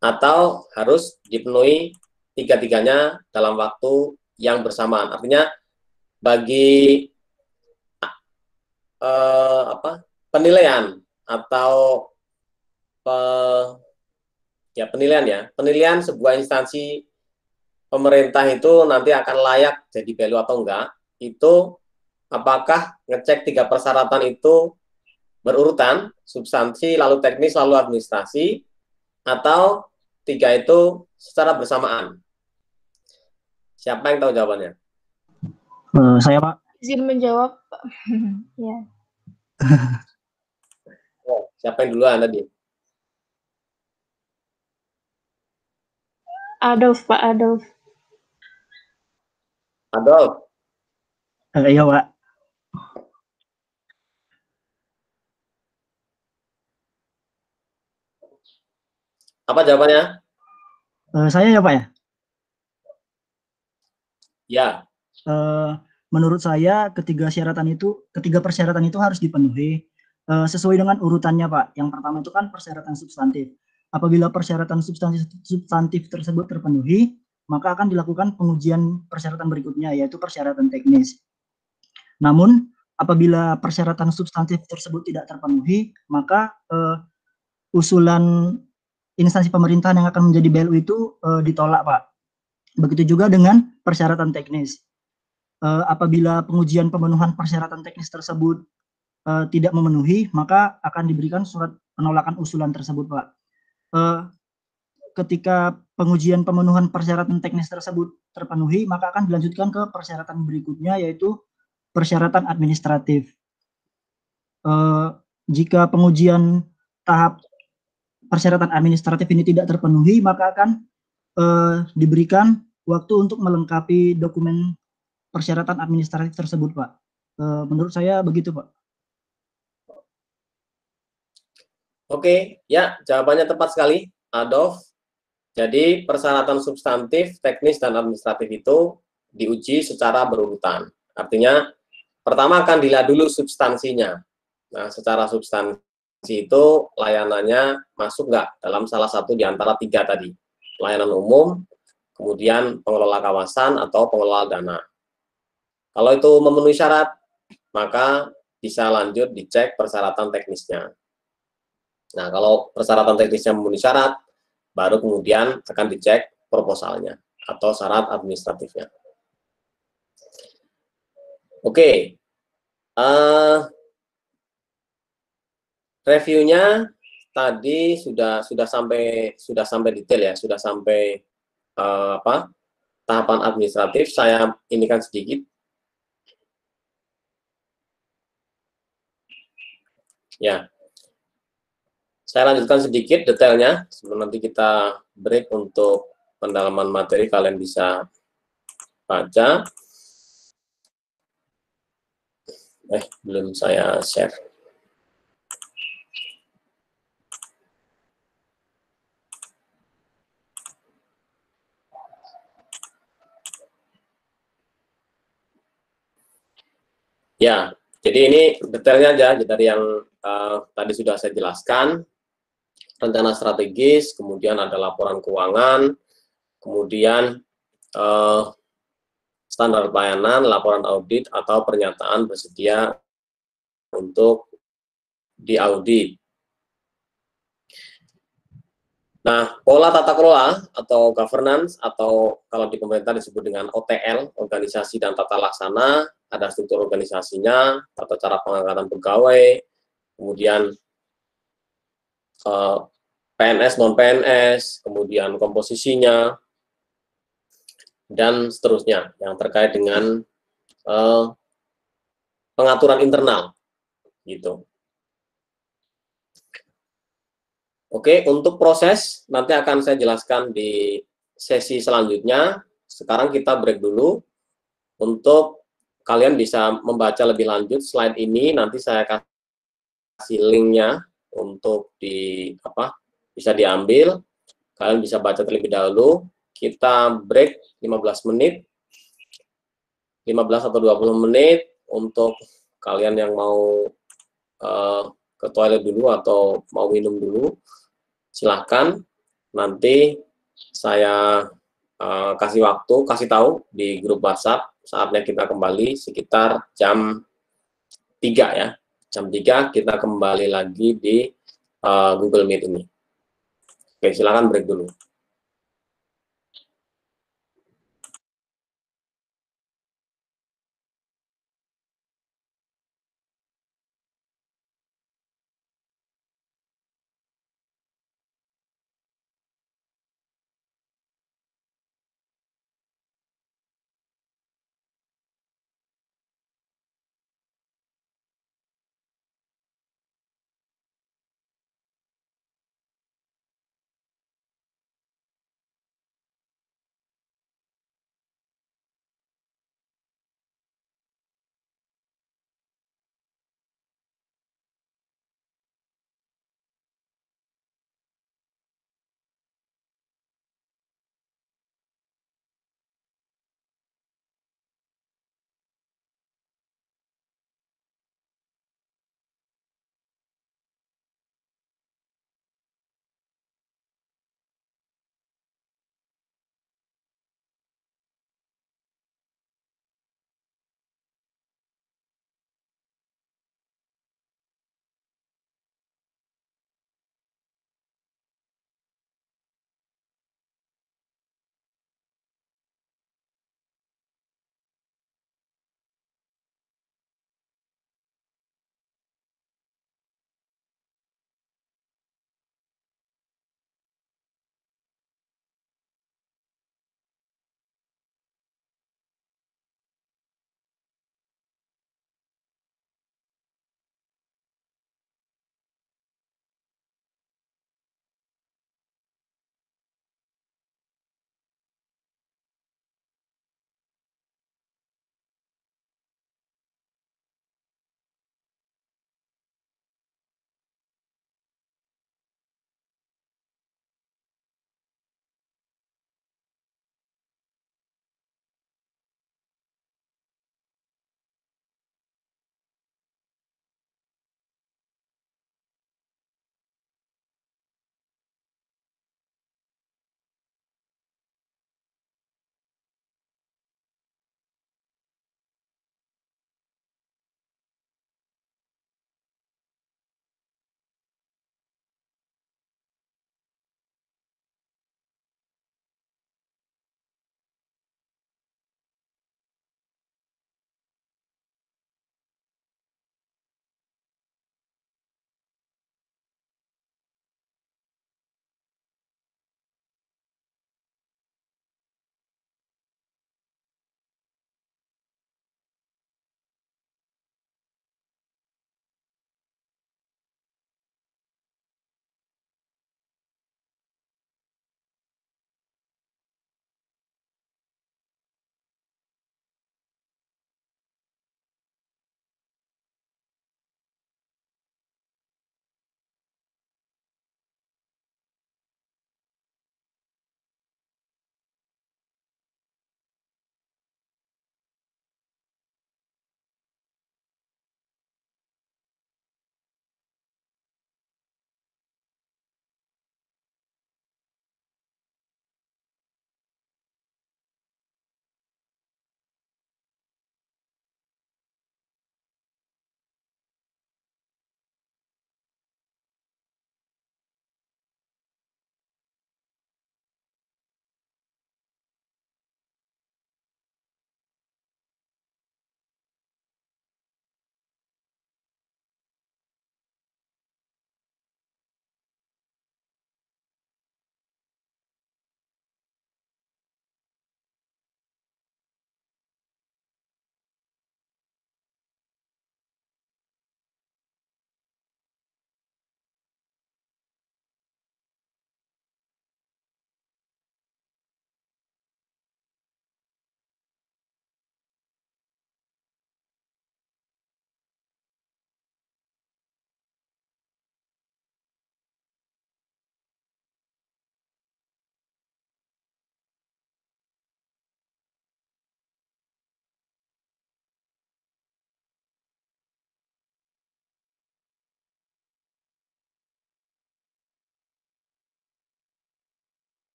Atau harus dipenuhi 3-tiganya dalam waktu yang bersamaan? Artinya, bagi penilaian atau penilaian sebuah instansi pemerintah itu nanti akan layak jadi BLU atau enggak, itu apakah ngecek 3 persyaratan itu berurutan, substansi, lalu teknis, lalu administrasi, atau 3 itu secara bersamaan? Siapa yang tahu jawabannya? Saya, Pak. Izin menjawab, Pak. Ya. Siapa yang duluan tadi? Adolf, Pak Adolf. Adolf? Iya, Pak. Apa jawabannya? Saya ya, Pak ya? Ya. Menurut saya ketiga persyaratan itu harus dipenuhi sesuai dengan urutannya, Pak. Yang pertama itu kan persyaratan substantif. Apabila persyaratan substantif tersebut terpenuhi, maka akan dilakukan pengujian persyaratan berikutnya, yaitu persyaratan teknis. Namun, apabila persyaratan substantif tersebut tidak terpenuhi, maka usulan instansi pemerintahan yang akan menjadi BLU itu ditolak, Pak. Begitu juga dengan persyaratan teknis. Apabila pengujian pemenuhan persyaratan teknis tersebut tidak memenuhi, maka akan diberikan surat penolakan usulan tersebut, Pak. Ketika pengujian pemenuhan persyaratan teknis tersebut terpenuhi, maka akan dilanjutkan ke persyaratan berikutnya, yaitu persyaratan administratif. Jika pengujian tahap persyaratan administratif ini tidak terpenuhi, maka akan diberikan waktu untuk melengkapi dokumen persyaratan administratif tersebut, Pak. Menurut saya begitu, Pak. Oke, ya, jawabannya tepat sekali, Adolf. Jadi persyaratan substantif, teknis, dan administratif itu diuji secara berurutan. Artinya, pertama akan dilihat dulu substansinya. Nah, secara substansi itu layanannya masuk nggak dalam salah satu di antara 3 tadi. Layanan umum, kemudian pengelola kawasan, atau pengelola dana. Kalau itu memenuhi syarat, maka bisa lanjut dicek persyaratan teknisnya. Nah, kalau persyaratan teknisnya memenuhi syarat, baru kemudian akan dicek proposalnya atau syarat administratifnya. Oke, reviewnya tadi sudah sampai detail ya, sudah sampai tahapan administratif. Saya inikan sedikit. Ya, saya lanjutkan sedikit detailnya sebelum nanti kita break untuk pendalaman materi, kalian bisa baca. Belum saya share. Ya, jadi ini detailnya aja dari yang tadi sudah saya jelaskan. Rencana strategis, kemudian ada laporan keuangan, kemudian standar pelayanan, laporan audit, atau pernyataan bersedia untuk diaudit. Nah, pola tata kelola atau governance, atau kalau di pemerintah disebut dengan OTL, organisasi dan tata laksana, ada struktur organisasinya, tata cara pengangkatan pegawai, kemudian PNS, non-PNS, kemudian komposisinya, dan seterusnya yang terkait dengan pengaturan internal, gitu. Oke, untuk proses nanti akan saya jelaskan di sesi selanjutnya. Sekarang kita break dulu untuk kalian bisa membaca lebih lanjut slide ini. Nanti saya kasih linknya untuk bisa diambil. Kalian bisa baca terlebih dahulu. Kita break 15 menit, 15 atau 20 menit untuk kalian yang mau ke toilet dulu atau mau minum dulu. Silahkan, nanti saya kasih tahu di grup WhatsApp. Saatnya kita kembali sekitar jam 3 ya. Jam 3 kita kembali lagi di Google Meet ini. Oke, silakan break dulu.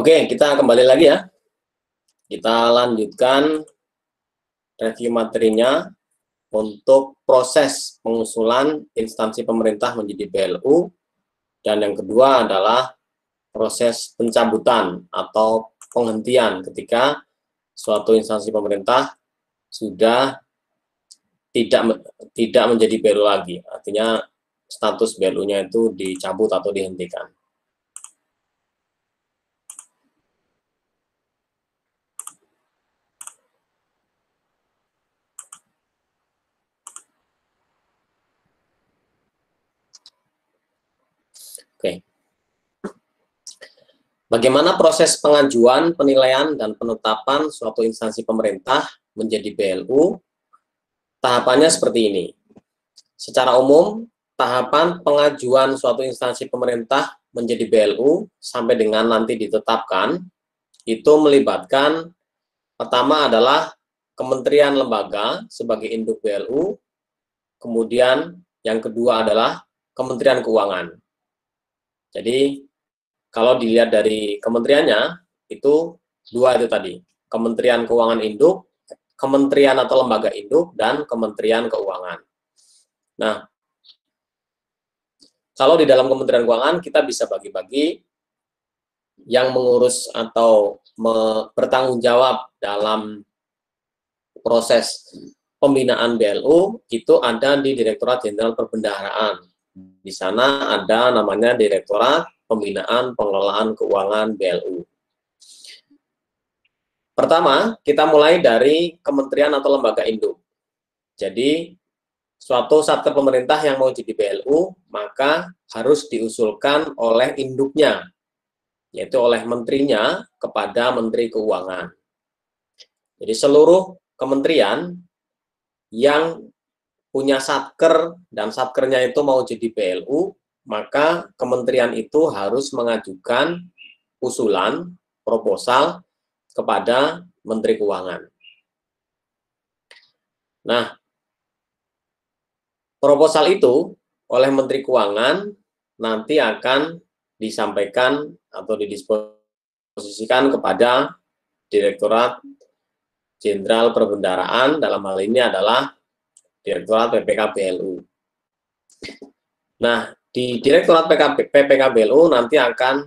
Oke, kita kembali lagi ya. Kita lanjutkan review materinya untuk proses pengusulan instansi pemerintah menjadi BLU, dan yang kedua adalah proses pencabutan atau penghentian ketika suatu instansi pemerintah sudah tidak menjadi BLU lagi, artinya status BLU-nya itu dicabut atau dihentikan. Oke. Bagaimana proses pengajuan, penilaian, dan penetapan suatu instansi pemerintah menjadi BLU? Tahapannya seperti ini. Secara umum, tahapan pengajuan suatu instansi pemerintah menjadi BLU sampai dengan nanti ditetapkan, itu melibatkan pertama adalah kementerian lembaga sebagai induk BLU, kemudian yang kedua adalah Kementerian Keuangan. Jadi, kalau dilihat dari kementeriannya, itu dua itu tadi, Kementerian Keuangan induk, kementerian atau lembaga induk, dan Kementerian Keuangan. Nah, kalau di dalam Kementerian Keuangan kita bisa bagi-bagi yang mengurus atau bertanggung jawab dalam proses pembinaan BLU itu ada di Direktorat Jenderal Perbendaharaan. Di sana ada namanya Direktorat Pembinaan Pengelolaan Keuangan BLU. Pertama, kita mulai dari kementerian atau lembaga induk. Jadi, suatu satker pemerintah yang mau jadi BLU, maka harus diusulkan oleh induknya, yaitu oleh menterinya kepada Menteri Keuangan. Jadi, seluruh kementerian yang punya satker dan satkernya itu mau jadi BLU, maka kementerian itu harus mengajukan usulan, proposal kepada Menteri Keuangan. Nah, proposal itu oleh Menteri Keuangan nanti akan disampaikan atau didisposisikan kepada Direktorat Jenderal Perbendaharaan, dalam hal ini adalah Direktorat PPK BLU. Nah, di Direktorat PPK BLU nanti akan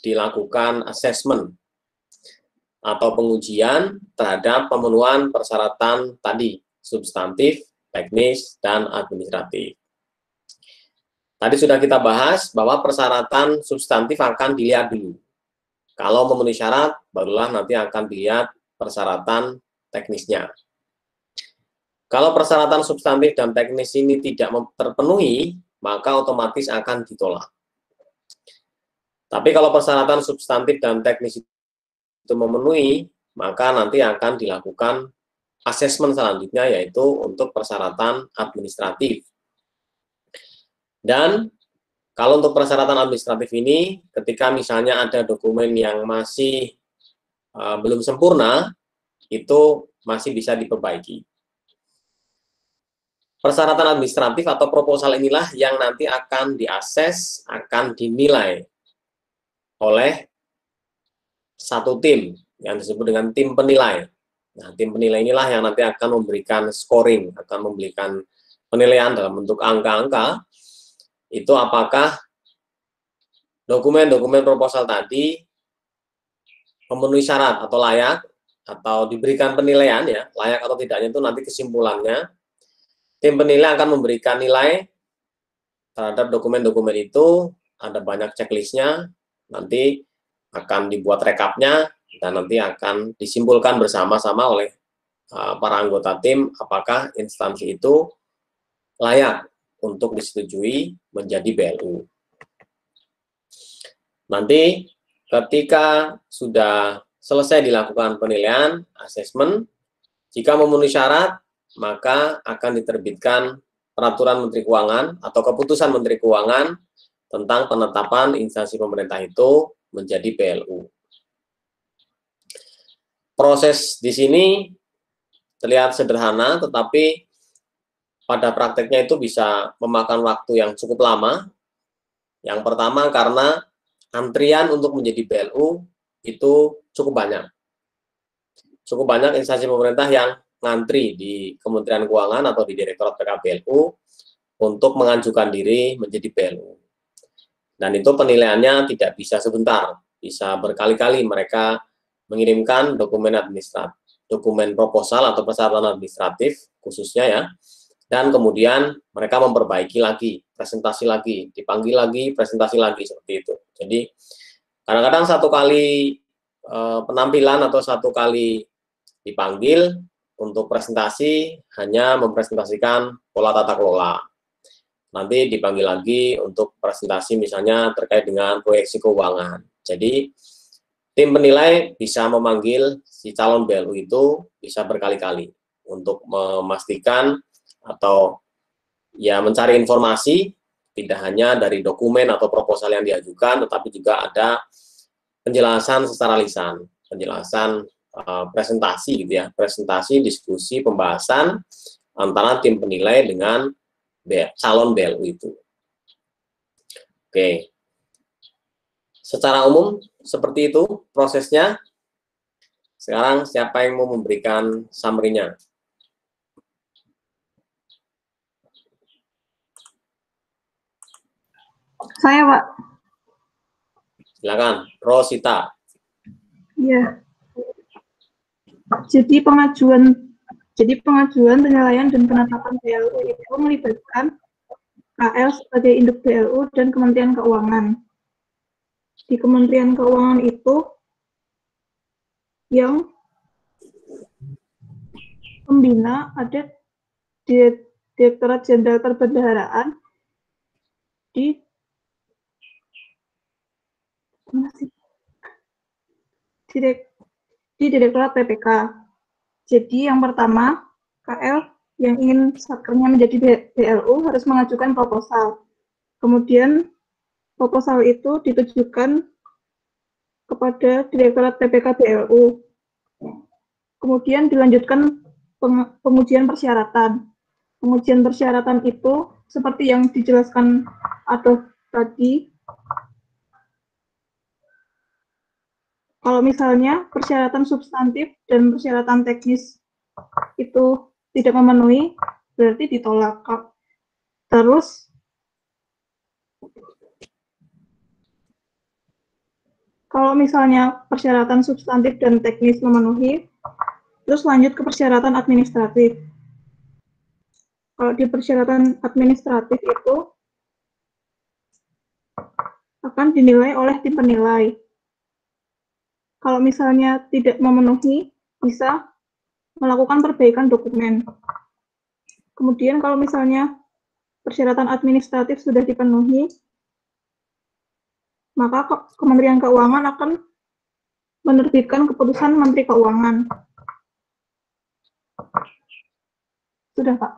dilakukan asesmen atau pengujian terhadap pemenuhan persyaratan tadi, substantif, teknis, dan administratif. Tadi sudah kita bahas bahwa persyaratan substantif akan dilihat dulu. Kalau memenuhi syarat, barulah nanti akan dilihat persyaratan teknisnya. Kalau persyaratan substantif dan teknis ini tidak terpenuhi, maka otomatis akan ditolak. Tapi kalau persyaratan substantif dan teknis itu memenuhi, maka nanti akan dilakukan asesmen selanjutnya, yaitu untuk persyaratan administratif. Dan kalau untuk persyaratan administratif ini, ketika misalnya ada dokumen yang masih belum sempurna, itu masih bisa diperbaiki. Persyaratan administratif atau proposal inilah yang nanti akan diakses, akan dinilai oleh satu tim yang disebut dengan tim penilai. Nah, tim penilai inilah yang nanti akan memberikan scoring, akan memberikan penilaian dalam bentuk angka-angka, itu apakah dokumen-dokumen proposal tadi memenuhi syarat atau layak, atau diberikan penilaian ya, layak atau tidaknya itu nanti kesimpulannya. Tim penilai akan memberikan nilai terhadap dokumen-dokumen itu, ada banyak checklistnya, nanti akan dibuat rekapnya, dan nanti akan disimpulkan bersama-sama oleh para anggota tim apakah instansi itu layak untuk disetujui menjadi BLU. Nanti ketika sudah selesai dilakukan penilaian, asesmen, jika memenuhi syarat, maka akan diterbitkan peraturan Menteri Keuangan atau keputusan Menteri Keuangan tentang penetapan instansi pemerintah itu menjadi BLU. Proses di sini terlihat sederhana, tetapi pada prakteknya itu bisa memakan waktu yang cukup lama. Yang pertama karena antrian untuk menjadi BLU itu cukup banyak. Cukup banyak instansi pemerintah yang ngantri di Kementerian Keuangan atau di Direktorat PKBLU untuk mengajukan diri menjadi BLU. Dan itu penilaiannya tidak bisa sebentar, bisa berkali-kali mereka mengirimkan dokumen administratif, dokumen proposal atau persyaratan administratif khususnya ya, dan kemudian mereka memperbaiki lagi, presentasi lagi, dipanggil lagi, presentasi lagi, seperti itu. Jadi kadang-kadang satu kali penampilan atau satu kali dipanggil untuk presentasi hanya mempresentasikan pola tata kelola. Nanti dipanggil lagi untuk presentasi misalnya terkait dengan proyeksi keuangan. Jadi tim penilai bisa memanggil si calon BLU itu bisa berkali-kali untuk memastikan atau ya mencari informasi tidak hanya dari dokumen atau proposal yang diajukan, tetapi juga ada penjelasan secara lisan, penjelasan presentasi gitu ya, presentasi, diskusi, pembahasan antara tim penilai dengan calon BLU itu. Oke. Secara umum seperti itu prosesnya. Sekarang siapa yang mau memberikan summary-nya? Saya, Pak. Silakan, Rosita. Iya. Jadi pengajuan, penilaian, dan penetapan BLU itu melibatkan KL sebagai induk BLU dan Kementerian Keuangan. Di Kementerian Keuangan itu yang pembina ada Direktorat Jenderal Perbendaharaan di Direktorat PPK. Jadi yang pertama, KL yang ingin satkernya menjadi BLU harus mengajukan proposal. Kemudian proposal itu ditujukan kepada Direktorat PPK BLU. Kemudian dilanjutkan pengujian persyaratan. Pengujian persyaratan itu seperti yang dijelaskan Adolf tadi. Kalau misalnya persyaratan substantif dan persyaratan teknis itu tidak memenuhi, berarti ditolak. Terus kalau misalnya persyaratan substantif dan teknis memenuhi, terus lanjut ke persyaratan administratif. Kalau di persyaratan administratif itu akan dinilai oleh tim penilai. Kalau misalnya tidak memenuhi, bisa melakukan perbaikan dokumen. Kemudian kalau misalnya persyaratan administratif sudah dipenuhi, maka Kementerian Keuangan akan menerbitkan keputusan Menteri Keuangan. Sudah, Pak.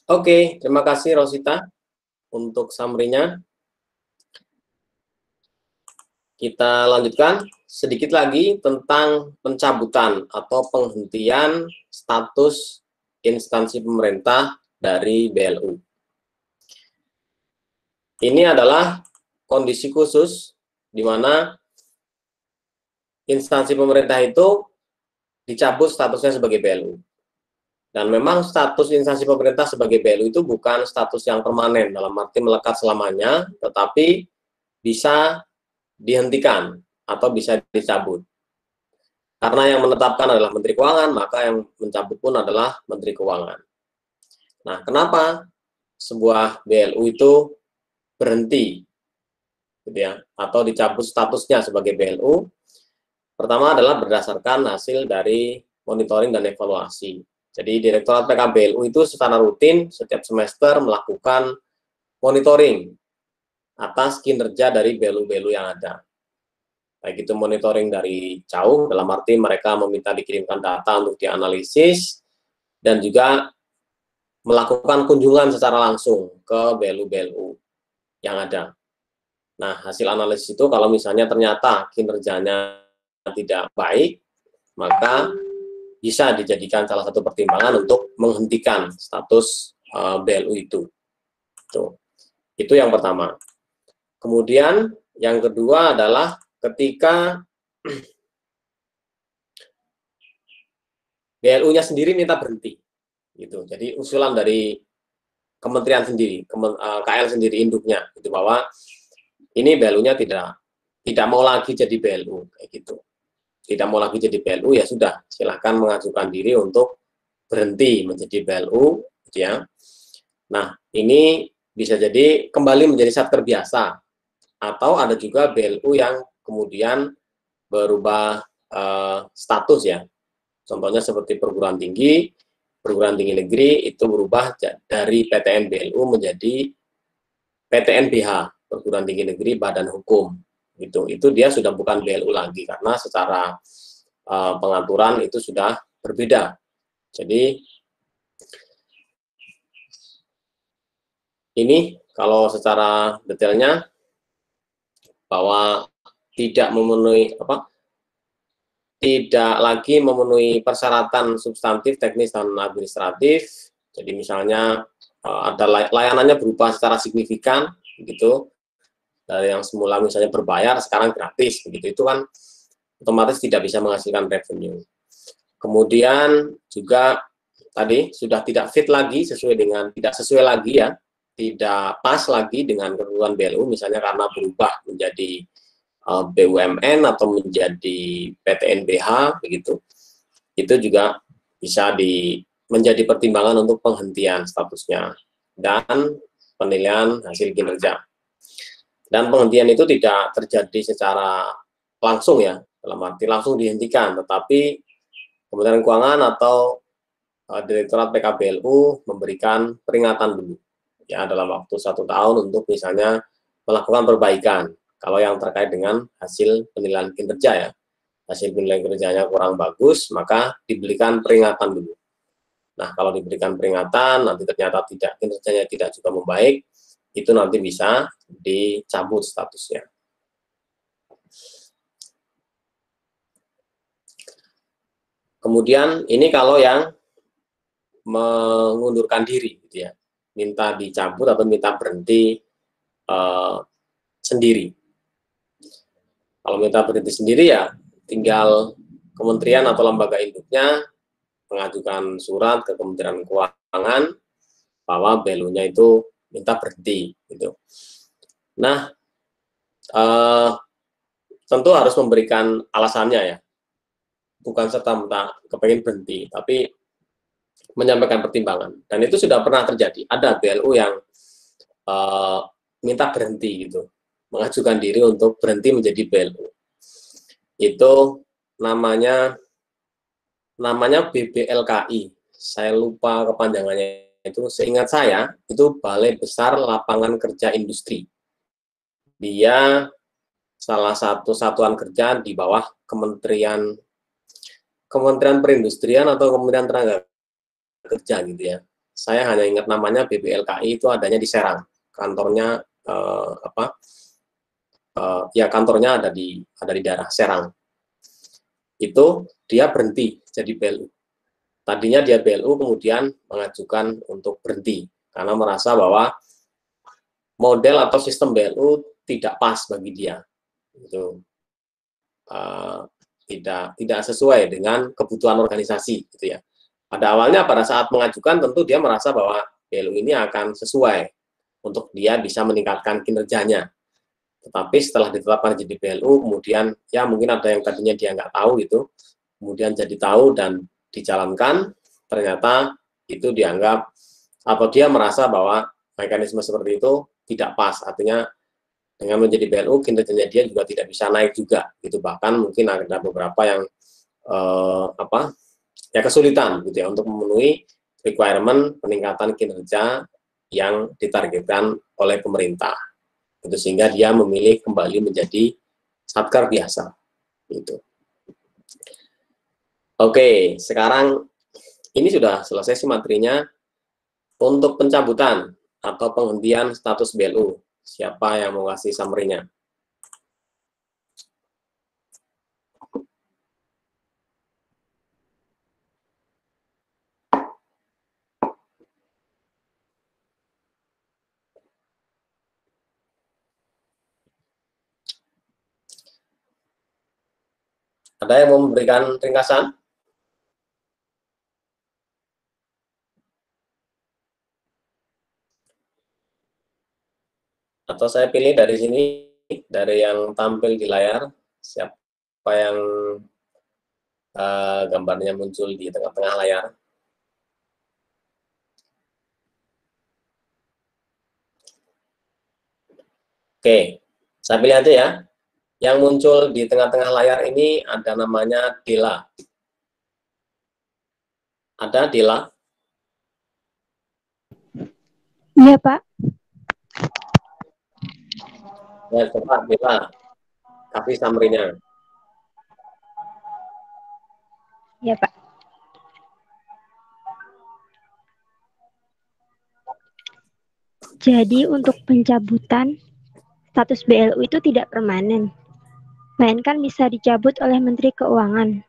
Oke, terima kasih Rosita untuk summary-nya. Kita lanjutkan sedikit lagi tentang pencabutan atau penghentian status instansi pemerintah dari BLU. Ini adalah kondisi khusus di mana instansi pemerintah itu dicabut statusnya sebagai BLU. Dan memang status instansi pemerintah sebagai BLU itu bukan status yang permanen, dalam arti melekat selamanya, tetapi bisa dihentikan atau bisa dicabut. Karena yang menetapkan adalah Menteri Keuangan, maka yang mencabut pun adalah Menteri Keuangan. Nah, kenapa sebuah BLU itu berhenti gitu ya, atau dicabut statusnya sebagai BLU? Pertama adalah berdasarkan hasil dari monitoring dan evaluasi. Jadi Direktorat PKBLU itu secara rutin setiap semester melakukan monitoring atas kinerja dari BLU-BLU yang ada. Baik itu monitoring dari jauh, dalam arti mereka meminta dikirimkan data untuk dianalisis, dan juga melakukan kunjungan secara langsung ke BLU-BLU yang ada. Nah, hasil analisis itu kalau misalnya ternyata kinerjanya tidak baik, maka bisa dijadikan salah satu pertimbangan untuk menghentikan status BLU itu. Itu yang pertama. Kemudian yang kedua adalah ketika BLU-nya sendiri minta berhenti, gitu. Jadi usulan dari kementerian sendiri, KL sendiri induknya, itu bahwa ini BLU-nya tidak mau lagi jadi BLU, kayak gitu. Tidak mau lagi jadi BLU, ya sudah, silahkan mengajukan diri untuk berhenti menjadi BLU, gitu ya. Nah, ini bisa jadi kembali menjadi satker biasa, atau ada juga BLU yang kemudian berubah status ya. Contohnya seperti perguruan tinggi negeri itu berubah dari PTN BLU menjadi PTN BH, perguruan tinggi negeri badan hukum. Itu dia sudah bukan BLU lagi karena secara pengaturan itu sudah berbeda. Jadi ini kalau secara detailnya bahwa tidak memenuhi tidak lagi memenuhi persyaratan substantif, teknis, dan administratif. Jadi misalnya ada layanannya berubah secara signifikan, begitu. Dari yang semula misalnya berbayar, sekarang gratis, begitu. Itu kan otomatis tidak bisa menghasilkan revenue. Kemudian juga tadi sudah tidak fit lagi, tidak sesuai lagi ya, tidak pas lagi dengan ketentuan BLU, misalnya karena berubah menjadi BUMN atau menjadi PTNBH, begitu. Itu juga bisa menjadi pertimbangan untuk penghentian statusnya dan penilaian hasil kinerja. Dan penghentian itu tidak terjadi secara langsung ya, dalam arti langsung dihentikan, tetapi Kementerian Keuangan atau Direktorat PKBLU memberikan peringatan dulu ya dalam waktu 1 tahun untuk misalnya melakukan perbaikan. Kalau yang terkait dengan hasil penilaian kinerja ya, hasil penilaian kinerjanya kurang bagus, maka diberikan peringatan dulu. Nah, kalau diberikan peringatan, nanti ternyata kinerjanya tidak juga membaik, itu nanti bisa dicabut statusnya. Kemudian ini kalau yang mengundurkan diri, gitu ya, minta dicabut atau minta berhenti sendiri. Kalau minta berhenti sendiri ya tinggal kementerian atau lembaga induknya mengajukan surat ke Kementerian Keuangan bahwa BLU-nya itu minta berhenti gitu. Nah, tentu harus memberikan alasannya ya. Bukan serta-merta kepengen berhenti, tapi menyampaikan pertimbangan. Dan itu sudah pernah terjadi. Ada BLU yang minta berhenti gitu, mengajukan diri untuk berhenti menjadi BLU. Itu namanya BBLKI. Saya lupa kepanjangannya itu. Seingat saya itu Balai Besar Lapangan Kerja Industri. Dia salah satu satuan kerja di bawah Kementerian Perindustrian atau Kementerian Tenaga Kerja gitu ya. Saya hanya ingat namanya BBLKI, itu adanya di Serang. Kantornya kantornya ada di daerah Serang. Itu dia berhenti jadi BLU. Tadinya dia BLU, kemudian mengajukan untuk berhenti karena merasa bahwa model atau sistem BLU tidak pas bagi dia. Itu tidak sesuai dengan kebutuhan organisasi gitu ya. Pada awalnya pada saat mengajukan tentu dia merasa bahwa BLU ini akan sesuai untuk dia bisa meningkatkan kinerjanya. Tetapi setelah ditetapkan jadi BLU, kemudian ya mungkin ada yang tadinya dia nggak tahu gitu, kemudian jadi tahu dan dijalankan, ternyata itu dianggap atau dia merasa bahwa mekanisme seperti itu tidak pas. Artinya dengan menjadi BLU kinerjanya dia juga tidak bisa naik juga gitu, bahkan mungkin ada beberapa yang kesulitan gitu ya untuk memenuhi requirement peningkatan kinerja yang ditargetkan oleh pemerintah. Itu sehingga dia memilih kembali menjadi satker biasa gitu. Oke, sekarang ini sudah selesai sih materinya. Untuk pencabutan atau penghentian status BLU, siapa yang mau kasih summary-nya? Ada yang mau memberikan ringkasan? Atau saya pilih dari sini, dari yang tampil di layar, siapa yang gambarnya muncul di tengah-tengah layar. Oke, saya pilih aja ya. Yang muncul di tengah-tengah layar ini ada namanya Dela. Ada Dela? Iya, Pak. Ya, coba Dela. Kasih summary-nya. Iya, Pak. Jadi untuk pencabutan status BLU itu tidak permanen, melainkan bisa dicabut oleh Menteri Keuangan.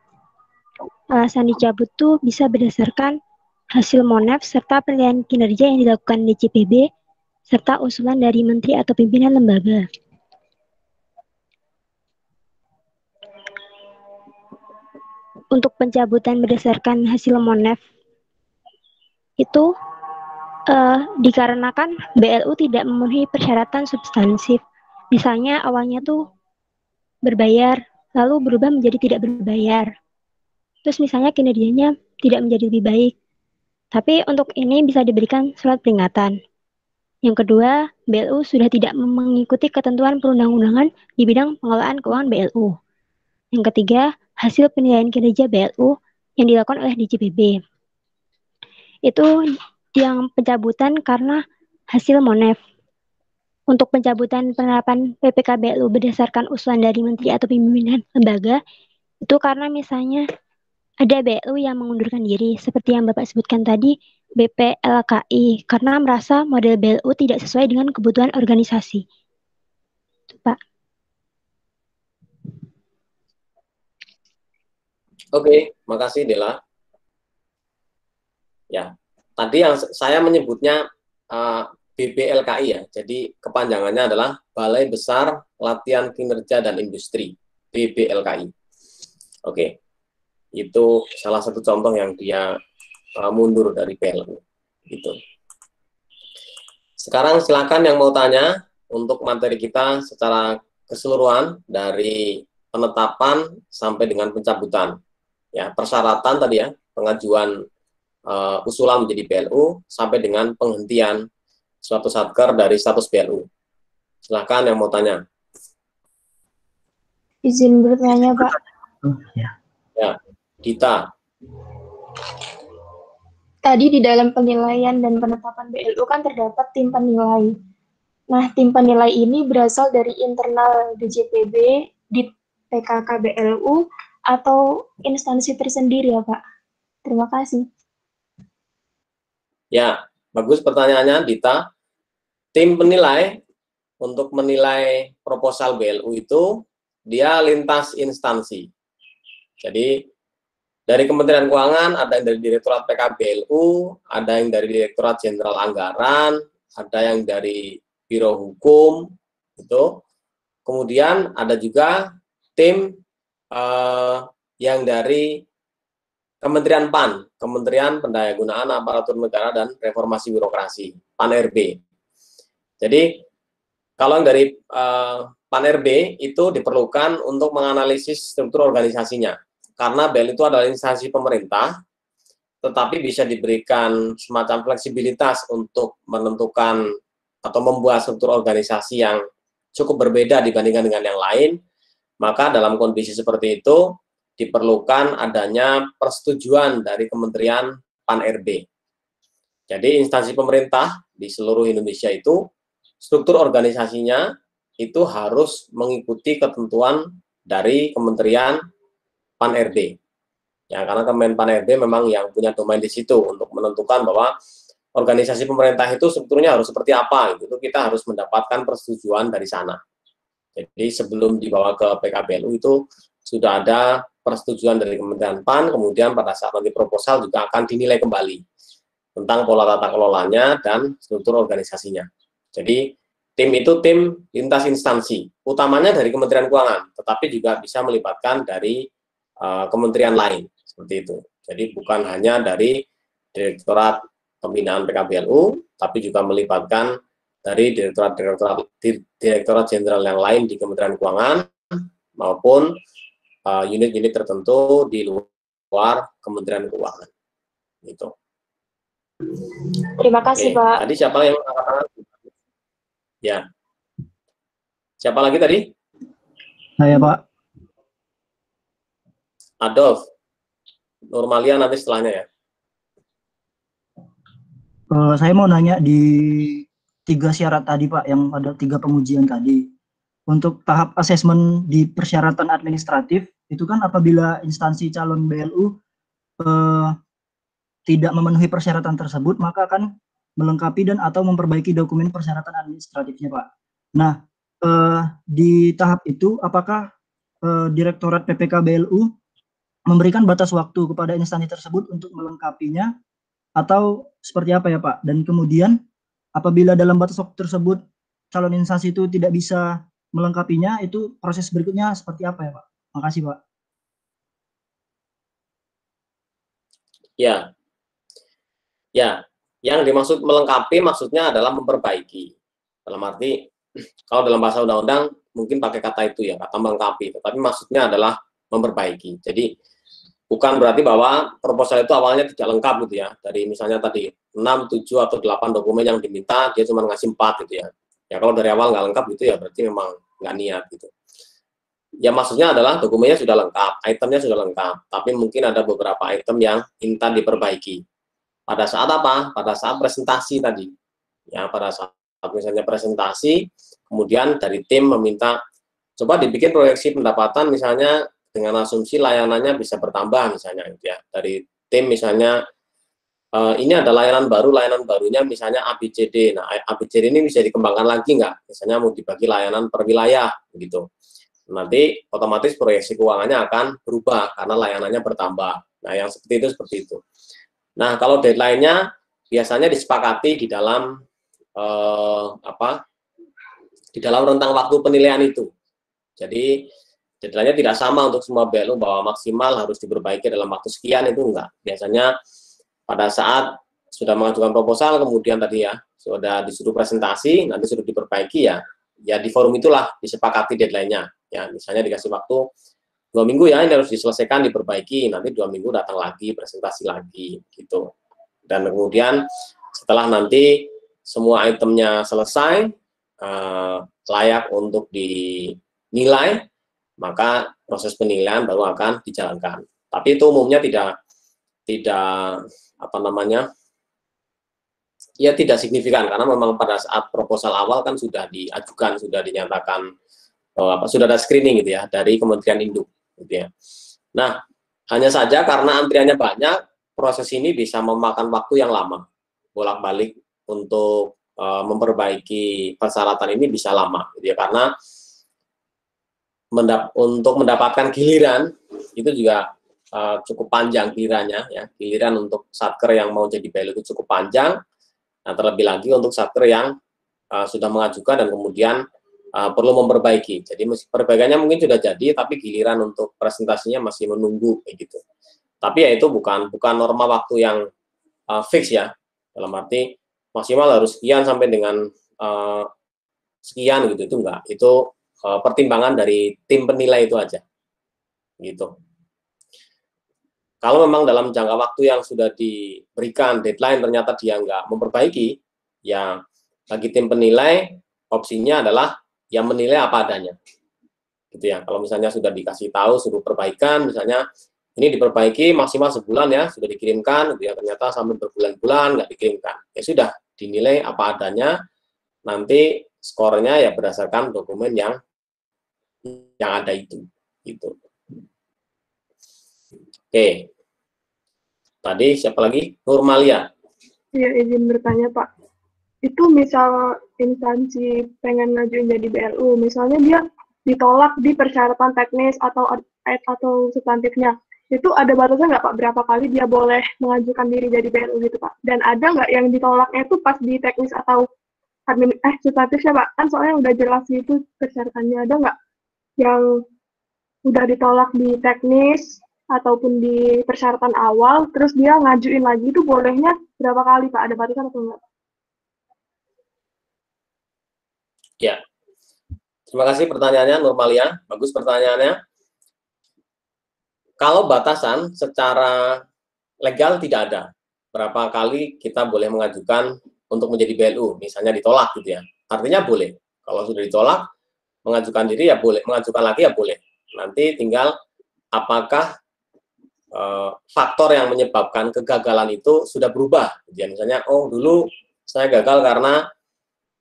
Alasan dicabut tuh bisa berdasarkan hasil Monef serta penilaian kinerja yang dilakukan DJPB serta usulan dari menteri atau pimpinan lembaga. Untuk pencabutan berdasarkan hasil Monef itu dikarenakan BLU tidak memenuhi persyaratan substansif. Misalnya awalnya tuh berbayar, lalu berubah menjadi tidak berbayar. Terus misalnya kinerjanya tidak menjadi lebih baik. Tapi untuk ini bisa diberikan surat peringatan. Yang kedua, BLU sudah tidak mengikuti ketentuan perundang-undangan di bidang pengelolaan keuangan BLU. Yang ketiga, hasil penilaian kinerja BLU yang dilakukan oleh DJPB. Itu yang pencabutan karena hasil Monef. Untuk pencabutan penerapan PPK BLU berdasarkan usulan dari menteri atau pimpinan lembaga, itu karena misalnya ada BLU yang mengundurkan diri, seperti yang Bapak sebutkan tadi, BPLKI, karena merasa model BLU tidak sesuai dengan kebutuhan organisasi. Itu, Pak. Oke, makasih Dela. Ya, tadi yang saya menyebutnya BPLKI ya, jadi kepanjangannya adalah Balai Besar Latihan Kinerja dan Industri, BPLKI. Oke, itu salah satu contoh yang dia mundur dari PLU. Gitu. Sekarang silakan yang mau tanya untuk materi kita secara keseluruhan dari penetapan sampai dengan pencabutan. Ya, persyaratan tadi ya, pengajuan usulan menjadi PLU sampai dengan penghentian suatu satker dari status PLU. Silakan yang mau tanya. Izin bertanya, Pak. Ya, Dita. Tadi di dalam penilaian dan penetapan BLU kan terdapat tim penilai. Nah, tim penilai ini berasal dari internal DJPB, di PKK BLU, atau instansi tersendiri ya, Pak? Terima kasih. Ya, bagus pertanyaannya, Dita. Tim penilai untuk menilai proposal BLU itu dia lintas instansi. Jadi dari Kementerian Keuangan, ada yang dari Direktorat PKBLU, ada yang dari Direktorat Jenderal Anggaran, ada yang dari Biro Hukum, gitu. Kemudian ada juga tim yang dari Kementerian PAN, Kementerian Pendayagunaan Aparatur Negara dan Reformasi Birokrasi, PAN-RB. Jadi kalau yang dari PAN-RB itu diperlukan untuk menganalisis struktur organisasinya, karena BEL itu adalah instansi pemerintah, tetapi bisa diberikan semacam fleksibilitas untuk menentukan atau membuat struktur organisasi yang cukup berbeda dibandingkan dengan yang lain. Maka dalam kondisi seperti itu diperlukan adanya persetujuan dari Kementerian PAN-RB. Jadi instansi pemerintah di seluruh Indonesia itu struktur organisasinya itu harus mengikuti ketentuan dari Kementerian PAN-RB. Ya, karena Kementerian PAN-RB memang yang punya domain di situ untuk menentukan bahwa organisasi pemerintah itu strukturnya harus seperti apa, itu kita harus mendapatkan persetujuan dari sana. Jadi sebelum dibawa ke PKBLU itu sudah ada persetujuan dari Kementerian PAN, kemudian pada saat nanti proposal juga akan dinilai kembali tentang pola tata kelolanya dan struktur organisasinya. Jadi tim itu tim lintas instansi, utamanya dari Kementerian Keuangan, tetapi juga bisa melibatkan dari kementerian lain, seperti itu. Jadi bukan hanya dari Direktorat Pembinaan PKBLU, tapi juga melibatkan dari Direktorat Jenderal yang lain di Kementerian Keuangan maupun unit-unit tertentu di luar Kementerian Keuangan. Gitu. Terima kasih, Oke. Pak. Tadi siapa yang angkat tangan? Ya. Siapa lagi tadi? Saya, Pak. Adolf. Nurmalia nanti setelahnya ya. Saya mau nanya di 3 syarat tadi, Pak, yang ada 3 pengujian tadi. Untuk tahap asesmen di persyaratan administratif, itu kan apabila instansi calon BLU tidak memenuhi persyaratan tersebut, maka akan melengkapi dan atau memperbaiki dokumen persyaratan administratifnya, Pak. Nah, di tahap itu, apakah Direktorat PPK BLU memberikan batas waktu kepada instansi tersebut untuk melengkapinya, atau seperti apa ya, Pak? Dan kemudian, apabila dalam batas waktu tersebut calon instansi itu tidak bisa melengkapinya, itu proses berikutnya seperti apa ya, Pak? Makasih, Pak. Ya. Ya, yang dimaksud melengkapi maksudnya adalah memperbaiki. Dalam arti, kalau dalam bahasa undang-undang mungkin pakai kata itu ya, kata melengkapi. Tetapi maksudnya adalah memperbaiki. Jadi, bukan berarti bahwa proposal itu awalnya tidak lengkap gitu ya. Dari misalnya tadi 6, 7, atau 8 dokumen yang diminta, dia cuma ngasih 4 gitu ya. Ya kalau dari awal nggak lengkap gitu ya, berarti memang nggak niat gitu. Ya maksudnya adalah dokumennya sudah lengkap, itemnya sudah lengkap, tapi mungkin ada beberapa item yang minta diperbaiki. Pada saat apa? Pada saat presentasi tadi. Ya, pada saat misalnya presentasi, kemudian dari tim meminta, coba dibikin proyeksi pendapatan misalnya dengan asumsi layanannya bisa bertambah misalnya gitu ya. Dari tim misalnya ini ada layanan barunya misalnya ABCD. Nah, ABCD ini bisa dikembangkan lagi nggak? Misalnya mau dibagi layanan per wilayah begitu. Nanti otomatis proyeksi keuangannya akan berubah karena layanannya bertambah. Nah, yang seperti itu. Nah, kalau deadline-nya biasanya disepakati di dalam di dalam rentang waktu penilaian itu. Jadi deadline-nya tidak sama untuk semua BLU bahwa maksimal harus diperbaiki dalam waktu sekian, itu enggak. Biasanya pada saat sudah mengajukan proposal, kemudian tadi ya sudah disuruh presentasi, nanti sudah diperbaiki ya di forum itulah disepakati deadline-nya. Ya, misalnya dikasih waktu 2 minggu ya, ini harus diselesaikan, diperbaiki, nanti 2 minggu datang lagi, presentasi lagi, gitu. Dan kemudian setelah nanti semua itemnya selesai, layak untuk dinilai, maka proses penilaian baru akan dijalankan. Tapi itu umumnya tidak tidak signifikan, karena memang pada saat proposal awal kan sudah diajukan, sudah dinyatakan, sudah ada screening gitu ya dari Kementerian Induk. Gitu ya. Nah, hanya saja karena antriannya banyak, proses ini bisa memakan waktu yang lama. Bolak-balik untuk memperbaiki persyaratan ini bisa lama, gitu ya, karena untuk mendapatkan giliran itu juga cukup panjang gilirannya, ya. Giliran untuk satker yang mau jadi BLU itu cukup panjang. Nah, terlebih lagi untuk satker yang sudah mengajukan dan kemudian perlu memperbaiki. Jadi perbaikannya mungkin sudah jadi, tapi giliran untuk presentasinya masih menunggu kayak gitu. Tapi ya itu bukan norma waktu yang fix ya. Dalam arti maksimal harus sekian sampai dengan sekian gitu, itu enggak. Itu pertimbangan dari tim penilai itu aja. Gitu. Kalau memang dalam jangka waktu yang sudah diberikan deadline ternyata dia enggak memperbaiki, ya bagi tim penilai opsinya adalah yang menilai apa adanya, gitu ya. Kalau misalnya sudah dikasih tahu suruh perbaikan, misalnya ini diperbaiki maksimal sebulan ya, sudah dikirimkan, gitu ya, ternyata sampai berbulan-bulan nggak dikirimkan, ya sudah dinilai apa adanya, nanti skornya ya berdasarkan dokumen yang ada itu, gitu. Oke, tadi siapa lagi? Nurmalia. Iya, izin bertanya Pak. Itu misal instansi pengen ngajuin jadi BLU, misalnya dia ditolak di persyaratan teknis atau substantifnya, itu ada batasnya nggak Pak? Berapa kali dia boleh mengajukan diri jadi BLU gitu Pak? Dan ada nggak yang ditolaknya itu pas di teknis atau substantifnya Pak? Kan soalnya udah jelas gitu persyaratannya. Ada nggak yang udah ditolak di teknis, ataupun di persyaratan awal, terus dia ngajuin lagi itu bolehnya berapa kali Pak? Ada batasan atau enggak? Ya, terima kasih pertanyaannya Nurmalia, bagus pertanyaannya. Kalau batasan secara legal tidak ada. Berapa kali kita boleh mengajukan untuk menjadi BLU, misalnya ditolak gitu ya. Artinya boleh. Kalau sudah ditolak, mengajukan diri ya boleh, mengajukan lagi ya boleh. Nanti tinggal apakah faktor yang menyebabkan kegagalan itu sudah berubah. Jadi misalnya, oh dulu saya gagal karena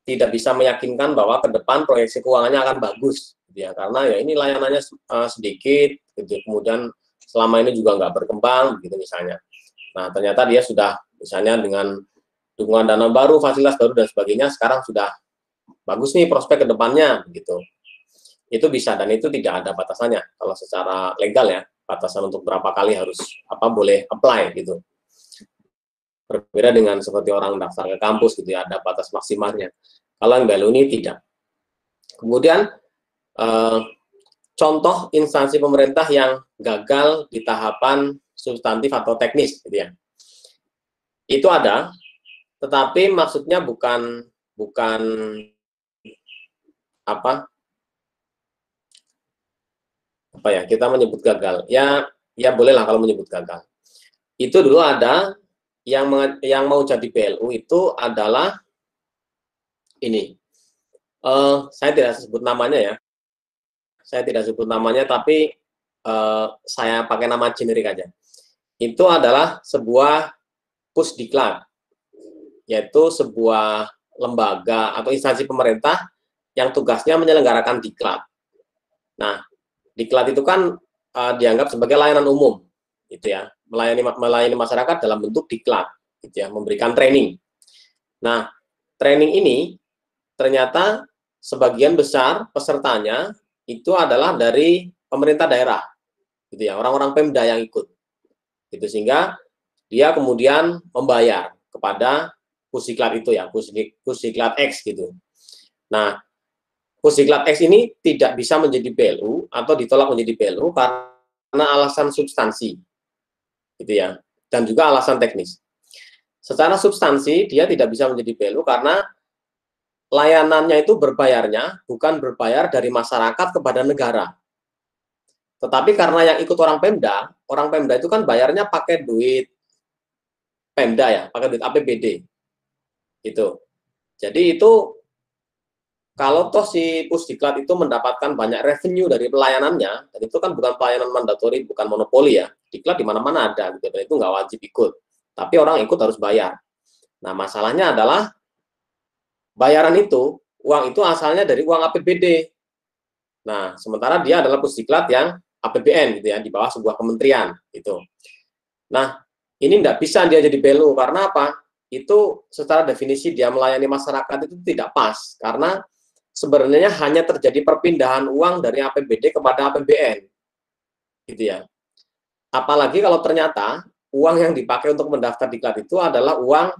tidak bisa meyakinkan bahwa ke depan proyeksi keuangannya akan bagus, gitu ya. Karena ya ini layanannya sedikit, gitu. Kemudian selama ini juga nggak berkembang, gitu misalnya. Nah ternyata dia sudah misalnya dengan dukungan dana baru, fasilitas baru dan sebagainya, sekarang sudah bagus nih prospek ke depannya, gitu. Itu bisa dan itu tidak ada batasannya kalau secara legal ya. Batasan untuk berapa kali harus boleh apply gitu. Berbeda dengan seperti orang daftar ke kampus gitu ya, ada batas maksimalnya. Kalau yang BLU ini tidak. Kemudian contoh instansi pemerintah yang gagal di tahapan substantif atau teknis gitu ya. Itu ada, tetapi maksudnya bukan kita menyebut gagal ya bolehlah kalau menyebut gagal. Itu dulu ada yang mau jadi BLU itu adalah ini, saya tidak sebut namanya ya, tapi saya pakai nama generik aja. Itu adalah sebuah Pusdiklat, yaitu sebuah lembaga atau instansi pemerintah yang tugasnya menyelenggarakan diklat. Nah diklat itu kan dianggap sebagai layanan umum, gitu ya, melayani masyarakat dalam bentuk diklat, gitu ya, memberikan training. Nah, training ini ternyata sebagian besar pesertanya itu adalah dari pemerintah daerah, gitu ya, orang-orang Pemda yang ikut, gitu, sehingga dia kemudian membayar kepada Pusdiklat itu ya, Pusdiklat X gitu. Nah, Pusdiklat X ini tidak bisa menjadi BLU atau ditolak menjadi BLU karena alasan substansi, gitu ya, dan juga alasan teknis. Secara substansi dia tidak bisa menjadi BLU karena layanannya itu berbayarnya bukan berbayar dari masyarakat kepada negara, tetapi karena yang ikut orang Pemda itu kan bayarnya pakai duit Pemda ya, pakai duit APBD, gitu. Jadi itu kalau toh si Pusdiklat itu mendapatkan banyak revenue dari pelayanannya, dan itu kan bukan pelayanan mandatori, bukan monopoli ya, diklat di mana-mana ada, gitu, dan itu nggak wajib ikut. Tapi orang ikut harus bayar. Nah, masalahnya adalah bayaran itu, uang itu asalnya dari uang APBD. Nah, sementara dia adalah Pusdiklat yang APBN, gitu ya, di bawah sebuah kementerian, gitu. Nah, ini nggak bisa dia jadi BLU, karena apa? Itu secara definisi dia melayani masyarakat itu tidak pas, karena sebenarnya hanya terjadi perpindahan uang dari APBD kepada APBN, gitu ya. Apalagi kalau ternyata uang yang dipakai untuk mendaftar diklat itu adalah uang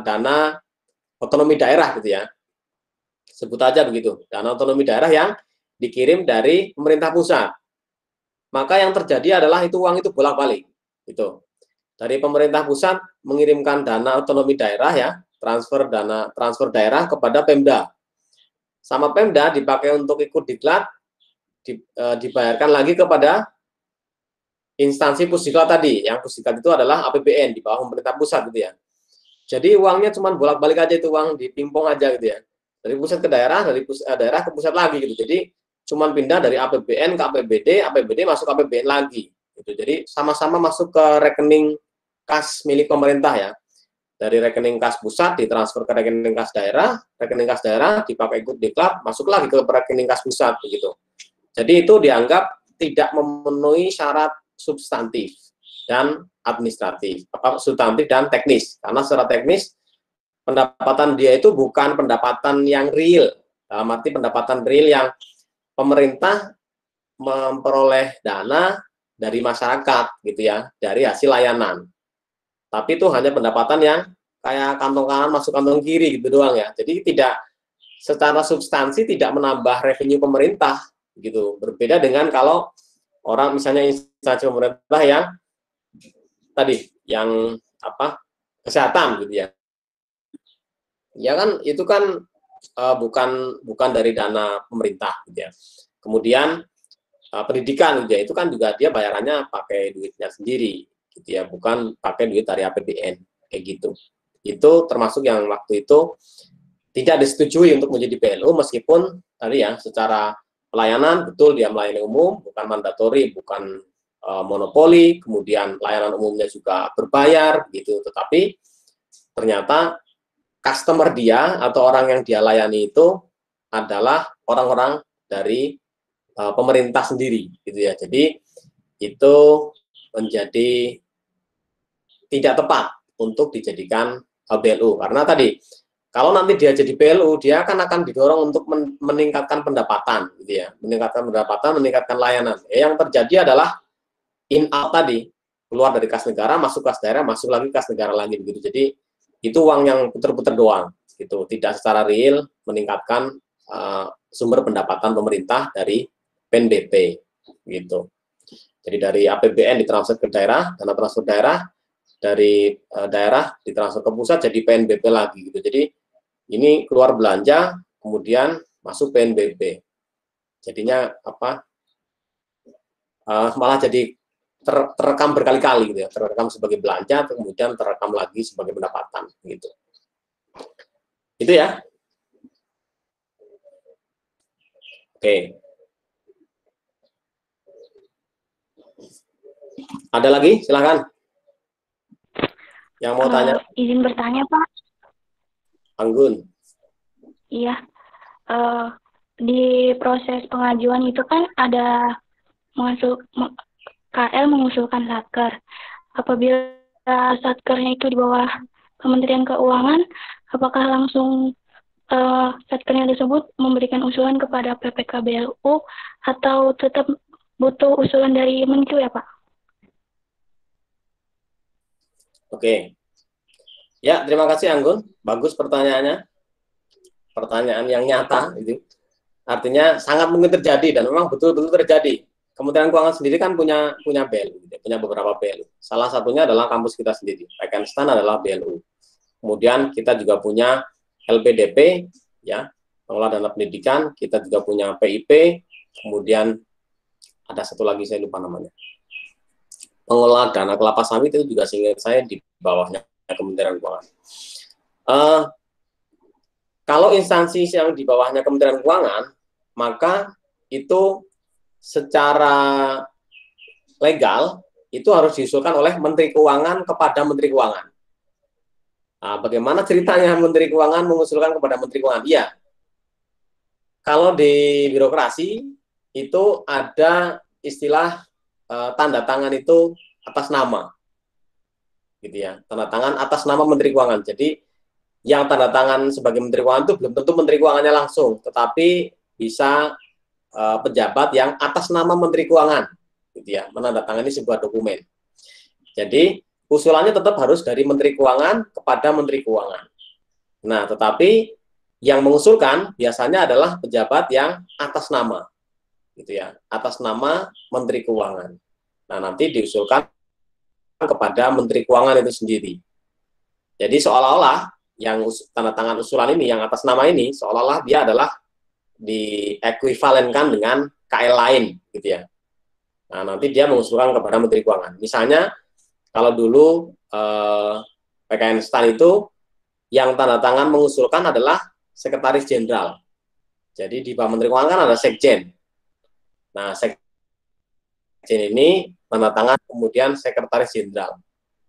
dana otonomi daerah, gitu ya. Sebut aja begitu, dana otonomi daerah yang dikirim dari pemerintah pusat. Maka yang terjadi adalah itu uang itu bolak-balik, gitu. Dari pemerintah pusat mengirimkan dana otonomi daerah ya, transfer daerah kepada Pemda. Sama Pemda dipakai untuk ikut diklat, dibayarkan lagi kepada instansi Pusdiklat tadi, yang Pusdiklat itu adalah APBN di bawah pemerintah pusat, gitu ya. Jadi uangnya cuma bolak-balik aja, itu uang dipimpong aja, gitu ya, dari pusat ke daerah, dari daerah ke pusat lagi, gitu. Jadi cuma pindah dari APBN ke APBD masuk APBN lagi, gitu. Jadi sama-sama masuk ke rekening kas milik pemerintah ya. Dari rekening kas pusat ditransfer ke rekening kas daerah dipakai ikut diklat, masuk lagi ke rekening kas pusat, begitu. Jadi itu dianggap tidak memenuhi syarat substantif dan administratif, substantif dan teknis, karena secara teknis pendapatan dia itu bukan pendapatan yang real, dalam arti pendapatan real yang pemerintah memperoleh dana dari masyarakat, gitu ya, dari hasil layanan. Tapi itu hanya pendapatan yang kayak kantong kanan masuk kantong kiri gitu doang ya. Jadi tidak secara substansi tidak menambah revenue pemerintah gitu. Berbeda dengan kalau orang misalnya instansi pemerintah yang tadi yang apa kesehatan gitu ya. Ya kan itu kan bukan dari dana pemerintah gitu ya. Kemudian pendidikan gitu ya, itu kan juga dia bayarannya pakai duitnya sendiri gitu ya, bukan pakai duit dari APBN kayak gitu. Itu termasuk yang waktu itu tidak disetujui untuk menjadi PLU meskipun tadi ya secara pelayanan betul dia melayani umum, bukan mandatori, bukan monopoli, kemudian layanan umumnya juga berbayar gitu, tetapi ternyata customer dia atau orang yang dia layani itu adalah orang-orang dari pemerintah sendiri gitu ya. Jadi itu menjadi tidak tepat untuk dijadikan BLU karena tadi kalau nanti dia jadi PLU, dia akan didorong untuk meningkatkan pendapatan, gitu ya, meningkatkan pendapatan, meningkatkan layanan. Yang terjadi adalah in out tadi, keluar dari kas negara, masuk kas daerah, masuk lagi kas negara lagi, gitu. Jadi itu uang yang puter-puter doang, gitu. Tidak secara real meningkatkan sumber pendapatan pemerintah dari PNBP, gitu. Jadi dari APBN ditransfer ke daerah, dana transfer daerah, dari daerah ditransfer ke pusat jadi PNBP lagi, gitu. Jadi ini keluar belanja, kemudian masuk PNBP. Jadinya apa? Malah jadi terekam berkali-kali, gitu ya. Terekam sebagai belanja, kemudian terekam lagi sebagai pendapatan, gitu. Itu ya. Oke. Ada lagi? Silakan. Yang mau tanya? Izin bertanya, Pak. Anggun. Iya. Di proses pengajuan itu kan ada KL mengusulkan satker. Apabila satkernya itu di bawah Kementerian Keuangan, apakah langsung satkernya tersebut memberikan usulan kepada PPK BLU atau tetap butuh usulan dari Menlu ya, Pak? Oke. Ya, terima kasih Anggun. Bagus pertanyaannya. Pertanyaan yang nyata itu. Artinya sangat mungkin terjadi dan memang betul-betul terjadi. Kementerian Keuangan sendiri kan punya BLU, punya beberapa BLU. Salah satunya adalah kampus kita sendiri. Rekenstein adalah BLU. Kemudian kita juga punya LPDP, ya, pengelola dana pendidikan. Kita juga punya PIP. Kemudian ada satu lagi saya lupa namanya. Pengelola dana kelapa sawit itu juga seingat saya di bawahnya Kementerian Keuangan. Kalau instansi yang di bawahnya Kementerian Keuangan, maka itu secara legal itu harus diusulkan oleh Menteri Keuangan kepada Menteri Keuangan. Nah, bagaimana ceritanya Menteri Keuangan mengusulkan kepada Menteri Keuangan? Iya, kalau di birokrasi itu ada istilah tanda tangan itu atas nama. Gitu ya, tanda tangan atas nama Menteri Keuangan. Jadi yang tanda tangan sebagai Menteri Keuangan itu belum tentu Menteri Keuangannya langsung, tetapi bisa pejabat yang atas nama Menteri Keuangan, gitu ya, menandatangani sebuah dokumen. Jadi usulannya tetap harus dari Menteri Keuangan kepada Menteri Keuangan. Nah, tetapi yang mengusulkan biasanya adalah pejabat yang atas nama, gitu ya, atas nama Menteri Keuangan. Nah, nanti diusulkan kepada Menteri Keuangan itu sendiri. Jadi seolah-olah yang tanda tangan usulan ini, yang atas nama ini, seolah-olah dia adalah diekuivalenkan dengan KL lain, gitu ya. Nah, nanti dia mengusulkan kepada Menteri Keuangan. Misalnya, kalau dulu PKN-STAN itu, yang tanda tangan mengusulkan adalah Sekretaris Jenderal. Jadi di bawah Menteri Keuangan kan ada Sekjen. Nah, Sekjen ini tanda tangan kemudian Sekretaris Jenderal.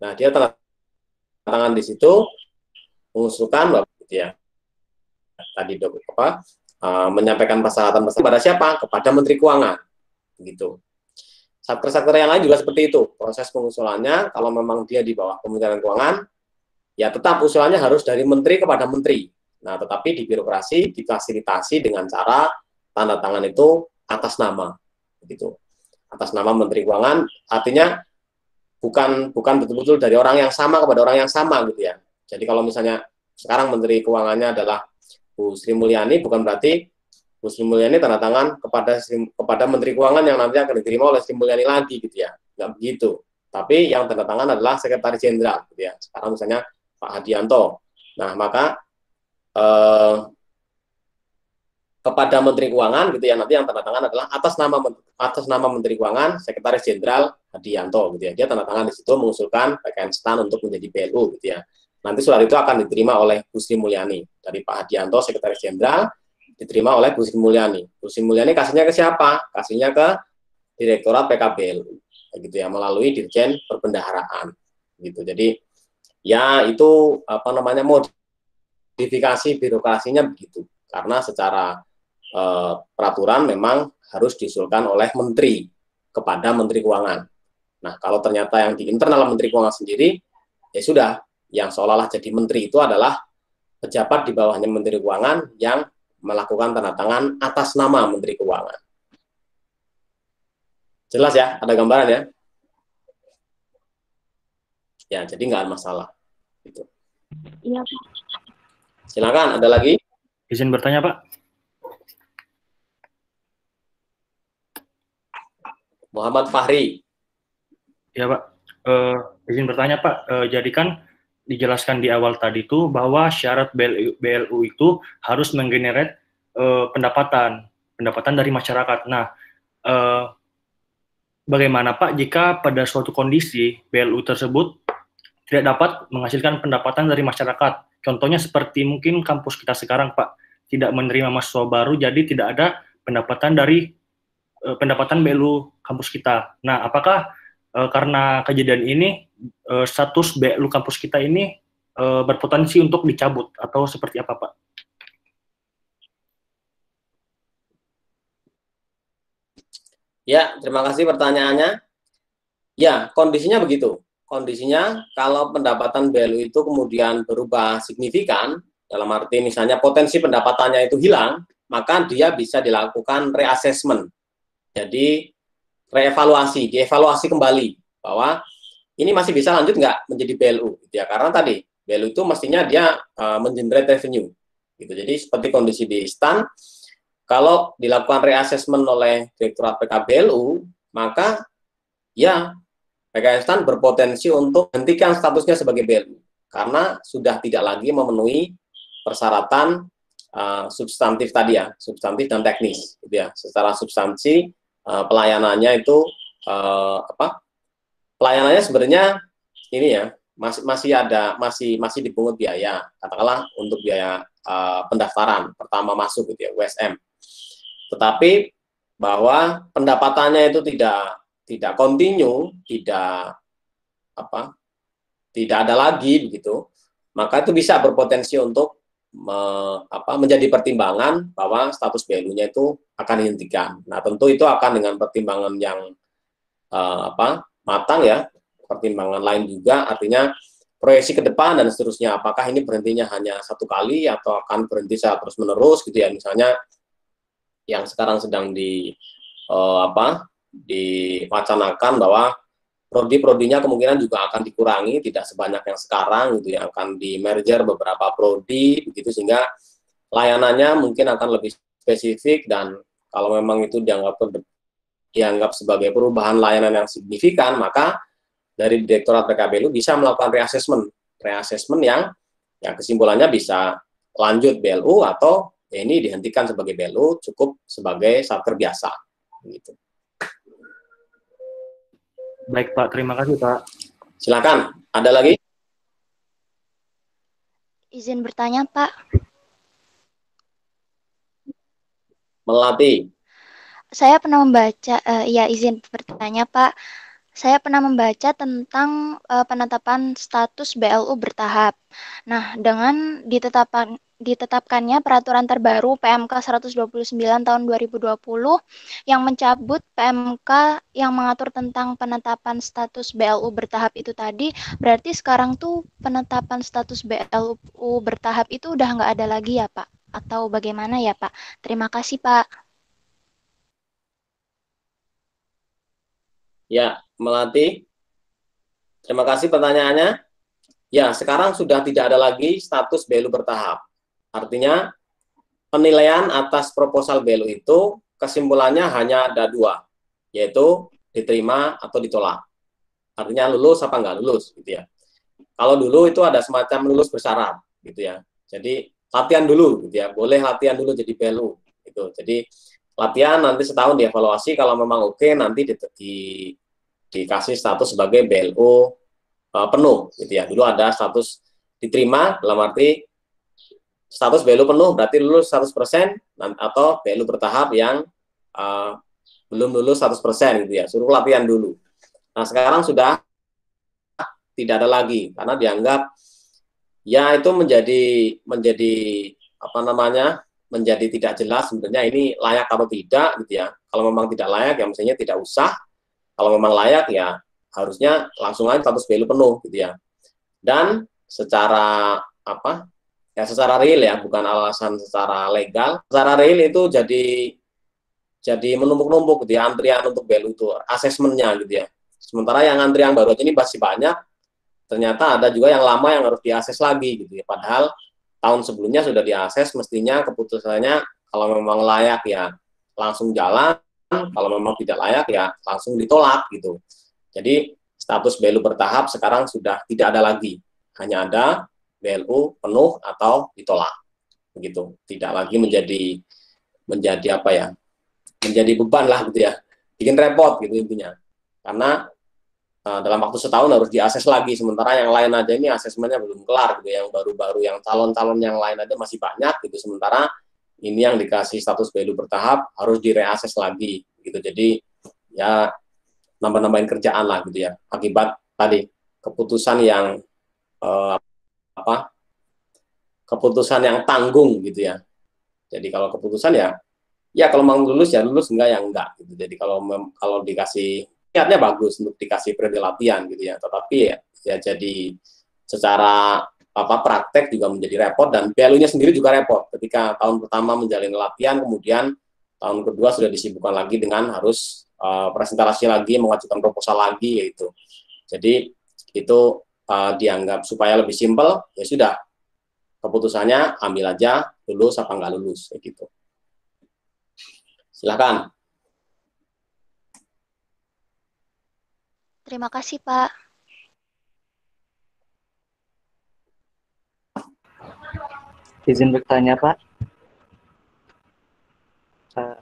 Nah, dia tanda tangan di situ mengusulkan, gitu ya. Tadi menyampaikan persyaratan kepada siapa? Kepada Menteri Keuangan, gitu. Satker-satker yang lain juga seperti itu. Proses pengusulannya, kalau memang dia di bawah Kementerian Keuangan, ya tetap usulannya harus dari menteri kepada menteri. Nah, tetapi di birokrasi difasilitasi dengan cara tanda tangan itu atas nama, gitu. Atas nama Menteri Keuangan, artinya bukan betul-betul dari orang yang sama kepada orang yang sama, gitu ya. Jadi kalau misalnya sekarang Menteri Keuangannya adalah Bu Sri Mulyani, bukan berarti Bu Sri Mulyani tanda tangan kepada Menteri Keuangan yang nanti akan diterima oleh Sri Mulyani lagi gitu ya. Nggak begitu. Tapi yang tanda tangan adalah Sekretaris Jenderal gitu ya. Sekarang misalnya Pak Hadianto. Nah, maka kepada Menteri Keuangan gitu ya, nanti yang tanda tangan adalah atas nama Menteri Keuangan Sekretaris Jenderal Hadianto gitu ya. Dia tanda tangan di situ mengusulkan PKN STAN untuk menjadi BLU gitu ya. Nanti surat itu akan diterima oleh Bu Sri Mulyani. Dari Pak Hadianto Sekretaris Jenderal diterima oleh Bu Sri Mulyani. Bu Sri Mulyani kasihnya ke siapa? Kasihnya ke Direktorat PKBLU gitu ya, melalui Dirjen Perbendaharaan gitu. Jadi ya itu apa namanya, modifikasi birokrasinya begitu, karena secara peraturan memang harus diusulkan oleh menteri kepada Menteri Keuangan. Nah, kalau ternyata yang di internal Menteri Keuangan sendiri, ya sudah, yang seolah-olah jadi menteri itu adalah pejabat di bawahnya Menteri Keuangan yang melakukan tanda tangan atas nama Menteri Keuangan. Jelas ya, ada gambaran ya? Ya, jadi nggak ada masalah. Gitu. Iya, Silakan, ada lagi? Izin bertanya, Pak. Muhammad Fahri. Ya, Pak. Izin bertanya, Pak. Jadi kan dijelaskan di awal tadi itu bahwa syarat BLU itu harus menggenerate pendapatan dari masyarakat. Nah, bagaimana Pak jika pada suatu kondisi BLU tersebut tidak dapat menghasilkan pendapatan dari masyarakat? Contohnya seperti mungkin kampus kita sekarang, Pak, tidak menerima mahasiswa baru, jadi tidak ada pendapatan dari pendapatan BLU kampus kita. Nah, apakah karena kejadian ini status BLU kampus kita ini berpotensi untuk dicabut atau seperti apa, Pak? Ya, terima kasih pertanyaannya. Ya, kondisinya begitu. Kondisinya kalau pendapatan BLU itu kemudian berubah signifikan, dalam arti misalnya potensi pendapatannya itu hilang, maka dia bisa dilakukan reassessment. Jadi reevaluasi, dievaluasi kembali bahwa ini masih bisa lanjut nggak menjadi BLU, gitu ya. Karena tadi BLU itu mestinya dia mengenerate revenue, gitu. Jadi seperti kondisi di STAN, kalau dilakukan reassessment oleh Direktorat PKBLU, maka ya PKN STAN berpotensi untuk hentikan statusnya sebagai BLU karena sudah tidak lagi memenuhi persyaratan substantif tadi ya, substantif dan teknis, gitu ya. Secara substansi pelayanannya itu pelayanannya sebenarnya ini ya masih dipungut biaya, katakanlah untuk biaya pendaftaran pertama masuk gitu ya, USM. Tetapi bahwa pendapatannya itu tidak kontinu, tidak ada lagi begitu, maka itu bisa berpotensi untuk menjadi pertimbangan bahwa status BLU-nya itu akan dihentikan. Nah, tentu itu akan dengan pertimbangan yang matang ya, pertimbangan lain juga, artinya proyeksi ke depan dan seterusnya. Apakah ini berhentinya hanya satu kali atau akan berhenti secara terus menerus gitu ya, misalnya yang sekarang sedang diwacanakan bahwa prodi-prodinya kemungkinan juga akan dikurangi, tidak sebanyak yang sekarang gitu ya, akan di merger beberapa prodi begitu, sehingga layanannya mungkin akan lebih spesifik, dan kalau memang itu dianggap sebagai perubahan layanan yang signifikan, maka dari Direktorat PKBLU bisa melakukan reassessment yang kesimpulannya bisa lanjut BLU atau ini dihentikan sebagai BLU, cukup sebagai satker biasa gitu. Baik, Pak. Terima kasih, Pak. Silakan. Ada lagi? Izin bertanya, Pak. Melati. Saya pernah membaca, izin bertanya, Pak. Saya pernah membaca tentang penetapan status BLU bertahap. Nah, dengan ditetapkannya peraturan terbaru PMK 129 tahun 2020 yang mencabut PMK yang mengatur tentang penetapan status BLU bertahap itu tadi, berarti sekarang tuh penetapan status BLU bertahap itu udah nggak ada lagi ya, Pak? Atau bagaimana ya, Pak? Terima kasih, Pak. Ya, Melati. Terima kasih pertanyaannya. Ya, sekarang sudah tidak ada lagi status BLU bertahap. Artinya, penilaian atas proposal BLU itu kesimpulannya hanya ada dua, yaitu diterima atau ditolak. Artinya lulus apa nggak lulus, gitu ya. Kalau dulu itu ada semacam lulus bersyarat, gitu ya. Jadi latihan dulu, gitu ya. Boleh latihan dulu jadi BLU, gitu. Jadi latihan nanti setahun dievaluasi, kalau memang oke nanti dikasih status sebagai BLU penuh, gitu ya. Dulu ada status diterima, dalam arti status BLU penuh berarti lulus 100% atau BLU bertahap yang belum lulus 100%, gitu ya. Suruh latihan dulu. Nah, sekarang sudah tidak ada lagi karena dianggap ya itu menjadi apa namanya? Menjadi tidak jelas sebenarnya ini layak atau tidak, gitu ya. Kalau memang tidak layak ya mestinya tidak usah. Kalau memang layak ya harusnya langsung aja status BLU penuh, gitu ya. Dan secara apa? Ya secara real ya, bukan alasan secara legal. Secara real itu jadi menumpuk-numpuk, gitu ya, antrian untuk BLU itu, asesmennya, gitu ya. Sementara yang antrian baru aja ini masih banyak, ternyata ada juga yang lama yang harus diakses lagi, gitu ya. Padahal tahun sebelumnya sudah diakses, mestinya keputusannya kalau memang layak ya langsung jalan, kalau memang tidak layak ya langsung ditolak, gitu. Jadi status BLU bertahap sekarang sudah tidak ada lagi, hanya ada BLU penuh atau ditolak, begitu. Tidak lagi menjadi apa ya? Menjadi beban lah, gitu ya. Bikin repot, gitu intinya. Karena dalam waktu setahun harus diakses lagi, sementara yang lain aja ini asesmennya belum kelar, gitu. Yang baru-baru, yang calon-calon yang lain aja masih banyak, gitu. Sementara ini yang dikasih status BLU bertahap harus direakses lagi, gitu. Jadi ya nambah-nambahin kerjaan lah, gitu ya. Akibat tadi keputusan yang keputusan yang tanggung, gitu ya. Jadi kalau keputusan ya kalau mau lulus ya lulus, enggak ya enggak, gitu. Jadi kalau dikasih niatnya bagus untuk dikasih periode latihan, gitu ya, tetapi ya jadi secara praktek juga menjadi repot, dan BLU-nya sendiri juga repot ketika tahun pertama menjalani latihan, kemudian tahun kedua sudah disibukkan lagi dengan harus presentasi lagi, mengajukan proposal lagi, yaitu. Jadi itu dianggap supaya lebih simpel, ya sudah keputusannya ambil aja lulus apa enggak lulus, kayak gitu. Silakan. Terima kasih, Pak. Izin bertanya, Pak.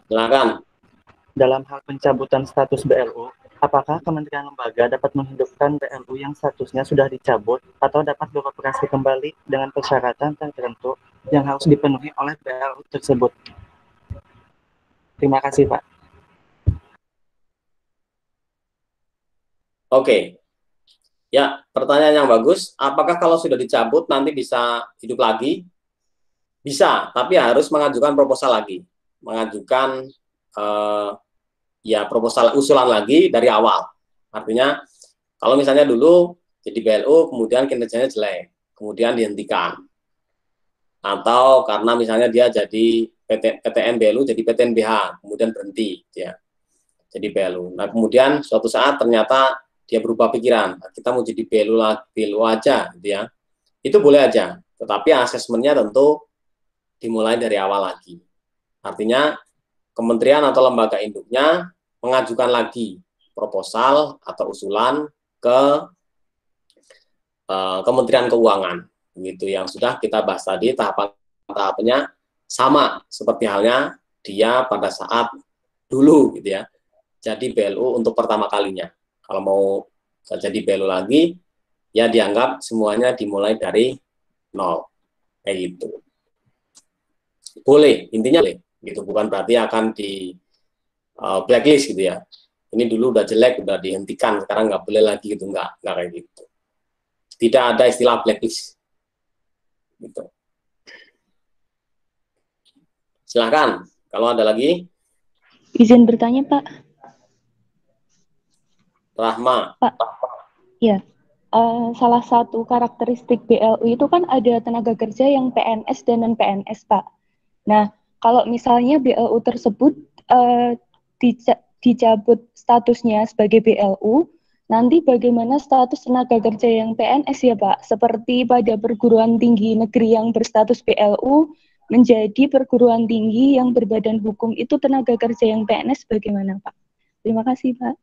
Silakan. Dalam hal pencabutan status BLU, apakah kementerian lembaga dapat menghidupkan BLU yang statusnya sudah dicabut atau dapat beroperasi kembali dengan persyaratan tertentu yang harus dipenuhi oleh BLU tersebut? Terima kasih, Pak. Oke. Ya, pertanyaan yang bagus. Apakah kalau sudah dicabut nanti bisa hidup lagi? Bisa, tapi harus mengajukan proposal lagi. Mengajukan proposal usulan lagi dari awal. Artinya, kalau misalnya dulu jadi BLU, kemudian kinerjanya jelek, kemudian dihentikan. Atau karena misalnya dia jadi PTN BLU, jadi PTNBH, kemudian berhenti, ya. Jadi BLU. Nah, kemudian suatu saat ternyata dia berubah pikiran, kita mau jadi BLU aja, gitu ya. Itu boleh aja, tetapi asesmennya tentu dimulai dari awal lagi. Artinya kementerian atau lembaga induknya mengajukan lagi proposal atau usulan ke Kementerian Keuangan, gitu, yang sudah kita bahas tadi. Tahapannya sama seperti halnya dia pada saat dulu, gitu ya, jadi BLU untuk pertama kalinya. Kalau mau jadi BLU lagi, ya dianggap semuanya dimulai dari nol, kayak gitu. Boleh, intinya boleh, gitu. Bukan berarti akan di blacklist, gitu ya. Ini dulu udah jelek, udah dihentikan, sekarang nggak boleh lagi, gitu. Nggak kayak gitu. Tidak ada istilah blacklist, gitu. Silahkan, kalau ada lagi. Izin bertanya, Pak. Rahma. Pak, ya. Salah satu karakteristik BLU itu kan ada tenaga kerja yang PNS dan non-PNS, Pak. Nah, kalau misalnya BLU tersebut dicabut statusnya sebagai BLU, nanti bagaimana status tenaga kerja yang PNS ya, Pak? Seperti pada perguruan tinggi negeri yang berstatus BLU, menjadi perguruan tinggi yang berbadan hukum itu tenaga kerja yang PNS bagaimana, Pak? Terima kasih, Pak.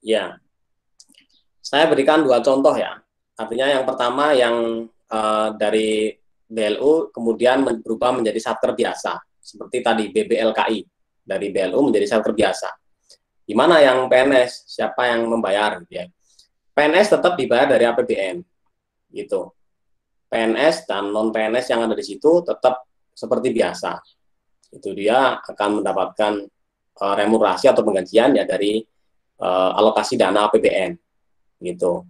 Ya, saya berikan 2 contoh ya. Artinya yang pertama yang dari BLU kemudian berubah menjadi satker biasa. Seperti tadi BBLKI, dari BLU menjadi satker biasa. Di mana yang PNS, siapa yang membayar gitu ya. PNS tetap dibayar dari APBN. Gitu. PNS dan non PNS yang ada di situ tetap seperti biasa. Itu dia akan mendapatkan remunerasi atau penggajian ya dari alokasi dana APBN gitu.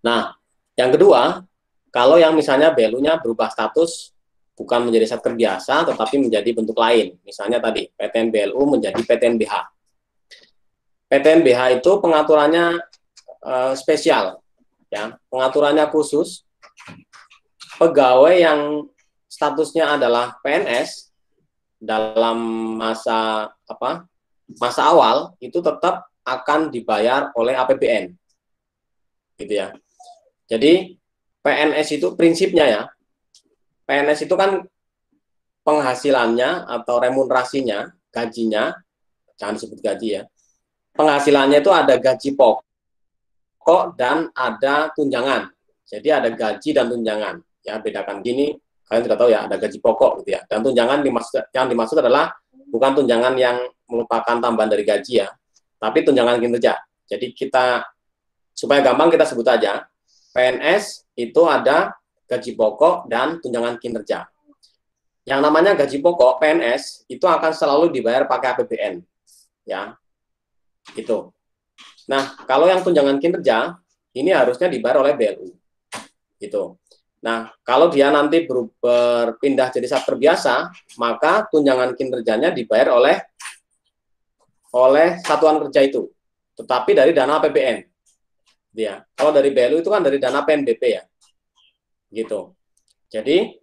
Nah, yang kedua, kalau yang misalnya BLU-nya berubah status bukan menjadi satker biasa tetapi menjadi bentuk lain. Misalnya tadi PTN BLU menjadi PTN BH. PTN BH itu pengaturannya spesial ya, pengaturannya khusus. Pegawai yang statusnya adalah PNS dalam masa awal itu tetap akan dibayar oleh APBN, gitu ya. Jadi PNS itu prinsipnya ya, PNS itu kan penghasilannya atau remunerasinya, gajinya, jangan disebut gaji ya, penghasilannya itu ada gaji pokok dan ada tunjangan. Jadi ada gaji dan tunjangan. Ya, bedakan gini, kalian tidak tahu ya, ada gaji pokok gitu ya. Dan tunjangan yang dimaksud adalah bukan tunjangan yang merupakan tambahan dari gaji ya, tapi tunjangan kinerja. Jadi kita, supaya gampang kita sebut aja, PNS itu ada gaji pokok dan tunjangan kinerja. Yang namanya gaji pokok PNS itu akan selalu dibayar pakai APBN. Ya, gitu. Nah, kalau yang tunjangan kinerja, ini harusnya dibayar oleh BLU. Gitu. Nah, kalau dia nanti berpindah jadi satker biasa, maka tunjangan kinerjanya dibayar oleh satuan kerja itu, tetapi dari dana APBN. Ya, kalau dari BLU itu kan dari dana PNBP ya, gitu. Jadi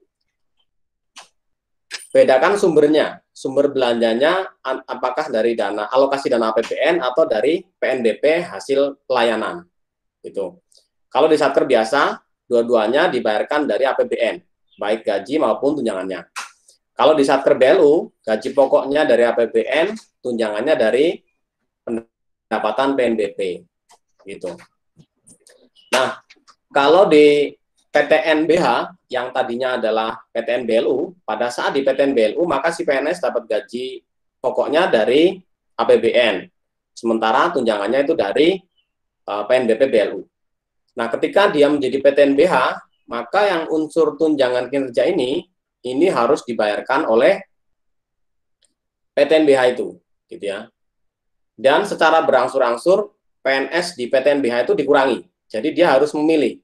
bedakan sumbernya, sumber belanjanya apakah dari dana alokasi dana APBN atau dari PNBP hasil pelayanan, gitu. Kalau di satker biasa dua-duanya dibayarkan dari APBN, baik gaji maupun tunjangannya. Kalau di satker BLU, gaji pokoknya dari APBN, tunjangannya dari pendapatan PNBP, gitu. Nah, kalau di PTN BH yang tadinya adalah PTN BLU, pada saat di PTN BLU maka si PNS dapat gaji pokoknya dari APBN, sementara tunjangannya itu dari PNBP BLU. Nah, ketika dia menjadi PTN BH, maka yang unsur tunjangan kinerja ini harus dibayarkan oleh PTN BH itu, gitu ya. Dan secara berangsur-angsur PNS di PTN BH itu dikurangi. Jadi dia harus memilih.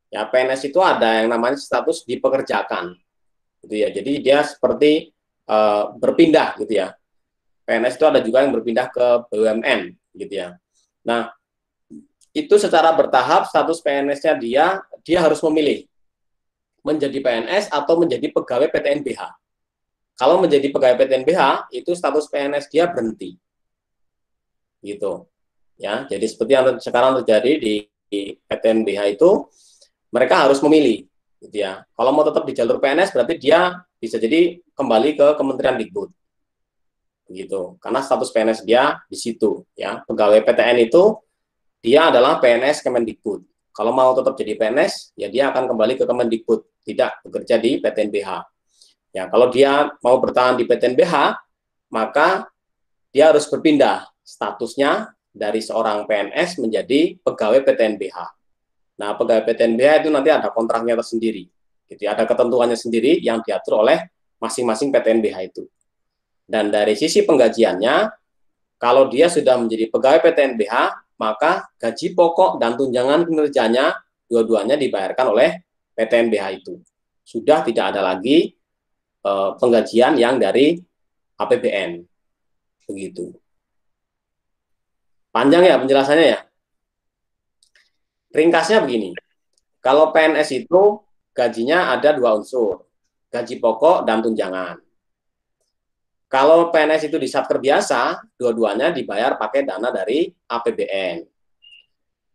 Ya, PNS itu ada yang namanya status dipekerjakan, gitu ya. Jadi dia seperti berpindah, gitu ya. PNS itu ada juga yang berpindah ke BUMN, gitu ya. Nah, itu secara bertahap status PNS-nya dia harus memilih menjadi PNS atau menjadi pegawai PTN BH. Kalau menjadi pegawai PTN BH, itu status PNS dia berhenti. Gitu. Ya, jadi seperti yang sekarang terjadi di PTN BH itu, mereka harus memilih, gitu ya. Kalau mau tetap di jalur PNS berarti dia bisa jadi kembali ke Kementerian Dikbud. Gitu. Karena status PNS dia di situ, ya. Pegawai PTN itu dia adalah PNS Kemendikbud. Kalau mau tetap jadi PNS, ya dia akan kembali ke Kemendikbud, tidak bekerja di PTN BH. Ya, kalau dia mau bertahan di PTN BH, maka dia harus berpindah statusnya dari seorang PNS menjadi pegawai PTN BH. Nah, pegawai PTN BH itu nanti ada kontraknya tersendiri. Gitu, ada ketentuannya sendiri yang diatur oleh masing-masing PTN BH itu. Dan dari sisi penggajiannya, kalau dia sudah menjadi pegawai PTN BH, maka gaji pokok dan tunjangan kinerjanya dua-duanya dibayarkan oleh PTN BH itu. Sudah tidak ada lagi penggajian yang dari APBN. Begitu. Panjang ya penjelasannya ya. Ringkasnya begini. Kalau PNS itu gajinya ada 2 unsur. Gaji pokok dan tunjangan. Kalau PNS itu di satker biasa, dua-duanya dibayar pakai dana dari APBN.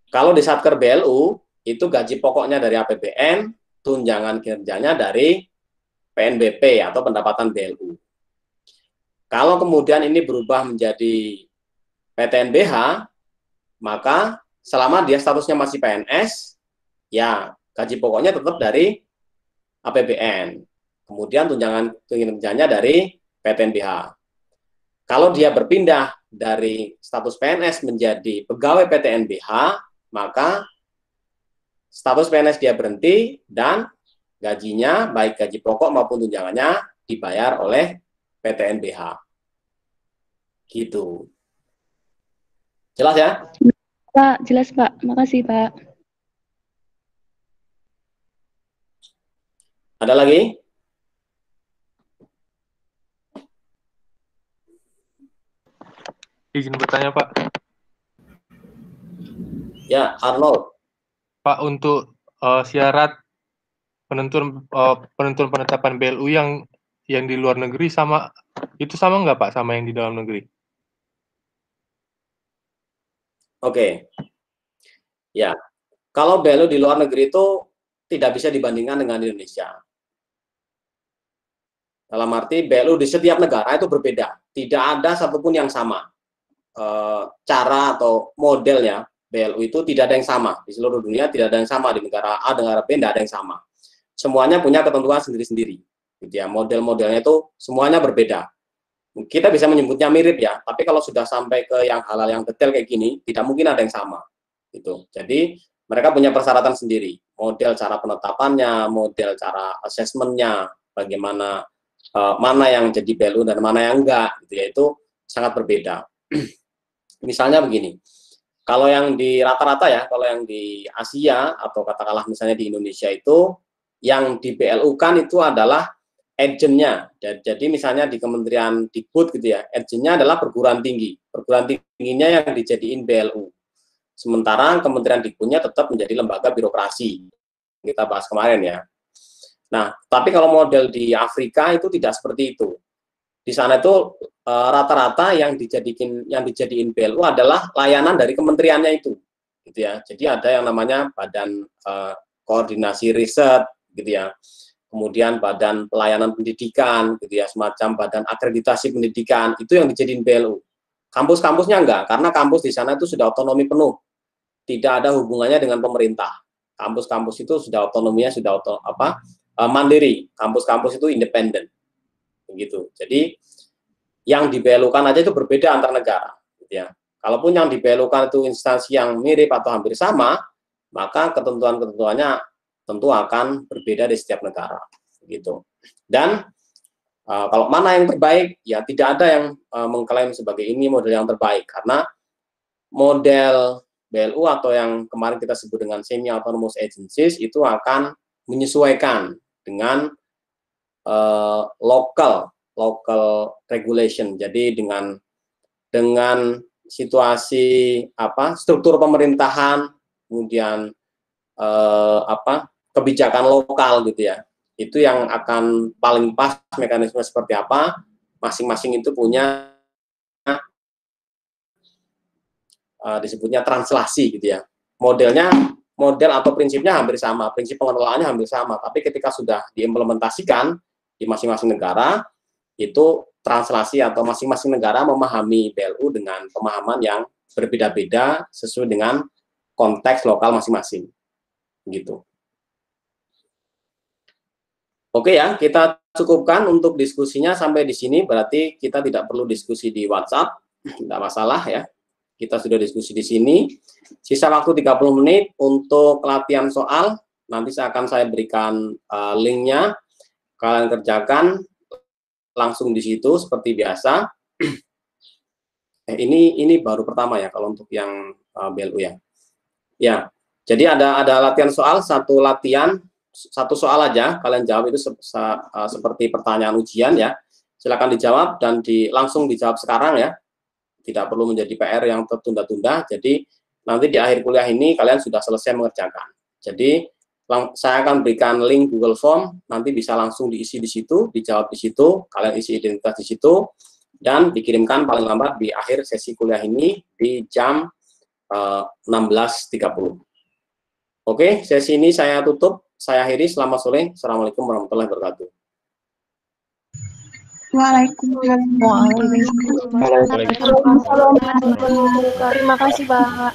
Kalau di satker BLU, itu gaji pokoknya dari APBN, tunjangan kinerjanya dari PNBP atau pendapatan BLU. Kalau kemudian ini berubah menjadi PTNBH, maka selama dia statusnya masih PNS, ya gaji pokoknya tetap dari APBN. Kemudian tunjangan kinerjanya dari PTNBH. Kalau dia berpindah dari status PNS menjadi pegawai PTNBH, maka status PNS dia berhenti dan gajinya, baik gaji pokok maupun tunjangannya, dibayar oleh PTNBH. Gitu. Jelas ya? Pak, jelas Pak. Makasih Pak. Ada lagi? Izin bertanya Pak. Ya, Arnold. Pak, untuk syarat penentuan penetapan BLU yang di luar negeri sama nggak Pak sama yang di dalam negeri? Oke. Ya, kalau BLU di luar negeri itu tidak bisa dibandingkan dengan Indonesia. Dalam arti BLU di setiap negara itu berbeda. Tidak ada satupun yang sama. Cara atau modelnya BLU itu tidak ada yang sama. Di seluruh dunia tidak ada yang sama. Di negara A, negara B tidak ada yang sama. Semuanya punya ketentuan sendiri-sendiri. Gitu ya. Model-modelnya itu semuanya berbeda. Kita bisa menyebutnya mirip ya, tapi kalau sudah sampai ke yang hal-hal yang detail kayak gini, tidak mungkin ada yang sama. Gitu. Jadi mereka punya persyaratan sendiri. Model cara penetapannya, model cara asesmennya, bagaimana mana yang jadi BLU dan mana yang enggak, gitu ya, itu sangat berbeda. Misalnya begini, kalau yang di rata-rata ya, kalau yang di Asia atau katakanlah misalnya di Indonesia itu, yang di BLU-kan itu adalah agentnya. Jadi misalnya di Kementerian Dikbud gitu ya, agentnya adalah perguruan tinggi. Perguruan tingginya yang dijadiin BLU. Sementara Kementerian Dikbudnya tetap menjadi lembaga birokrasi. Kita bahas kemarin ya. Nah, tapi kalau model di Afrika itu tidak seperti itu. Di sana itu rata-rata yang dijadiin BLU adalah layanan dari kementeriannya itu, gitu ya. Jadi ada yang namanya Badan Koordinasi Riset, gitu ya. Kemudian Badan Pelayanan Pendidikan, gitu ya, semacam Badan Akreditasi Pendidikan, itu yang dijadiin BLU. Kampus-kampusnya enggak, karena kampus di sana itu sudah otonomi penuh, tidak ada hubungannya dengan pemerintah. Kampus-kampus itu sudah otonominya sudah mandiri, kampus-kampus itu independen. Begitu. Jadi yang di-BLU-kan aja itu berbeda antar negara, gitu ya. Kalaupun yang di-BLU-kan itu instansi yang mirip atau hampir sama, maka ketentuan-ketentuannya tentu akan berbeda di setiap negara, gitu. Dan kalau mana yang terbaik, ya tidak ada yang mengklaim sebagai ini model yang terbaik, karena model BLU atau yang kemarin kita sebut dengan semi-autonomous agencies itu akan menyesuaikan dengan local regulation. Jadi dengan situasi struktur pemerintahan, kemudian kebijakan lokal gitu ya. Itu yang akan paling pas mekanisme seperti apa, masing-masing itu punya disebutnya translasi gitu ya. Model atau prinsipnya hampir sama, prinsip pengelolaannya hampir sama, tapi ketika sudah diimplementasikan di masing-masing negara, itu translasi atau masing-masing negara memahami BLU dengan pemahaman yang berbeda-beda sesuai dengan konteks lokal masing-masing. Gitu. Oke ya, kita cukupkan untuk diskusinya sampai di sini, berarti kita tidak perlu diskusi di WhatsApp, tidak masalah ya. Kita sudah diskusi di sini. Sisa waktu 30 menit untuk latihan soal. Nanti akan saya berikan linknya. Kalian kerjakan langsung di situ seperti biasa. Ini baru pertama ya kalau untuk yang BLU ya. Ya, jadi ada latihan soal, satu soal aja. Kalian jawab itu seperti pertanyaan ujian ya. Silakan dijawab dan langsung dijawab sekarang ya. Tidak perlu menjadi PR yang tertunda-tunda. Jadi nanti di akhir kuliah ini kalian sudah selesai mengerjakan. Jadi saya akan berikan link Google Form, nanti bisa langsung diisi di situ, dijawab di situ, kalian isi identitas di situ, dan dikirimkan paling lambat di akhir sesi kuliah ini di jam 16.30. Oke, sesi ini saya tutup. Saya akhiri. Selamat sore. Assalamualaikum warahmatullahi wabarakatuh. Waalaikumsalam. Terima kasih, Pak.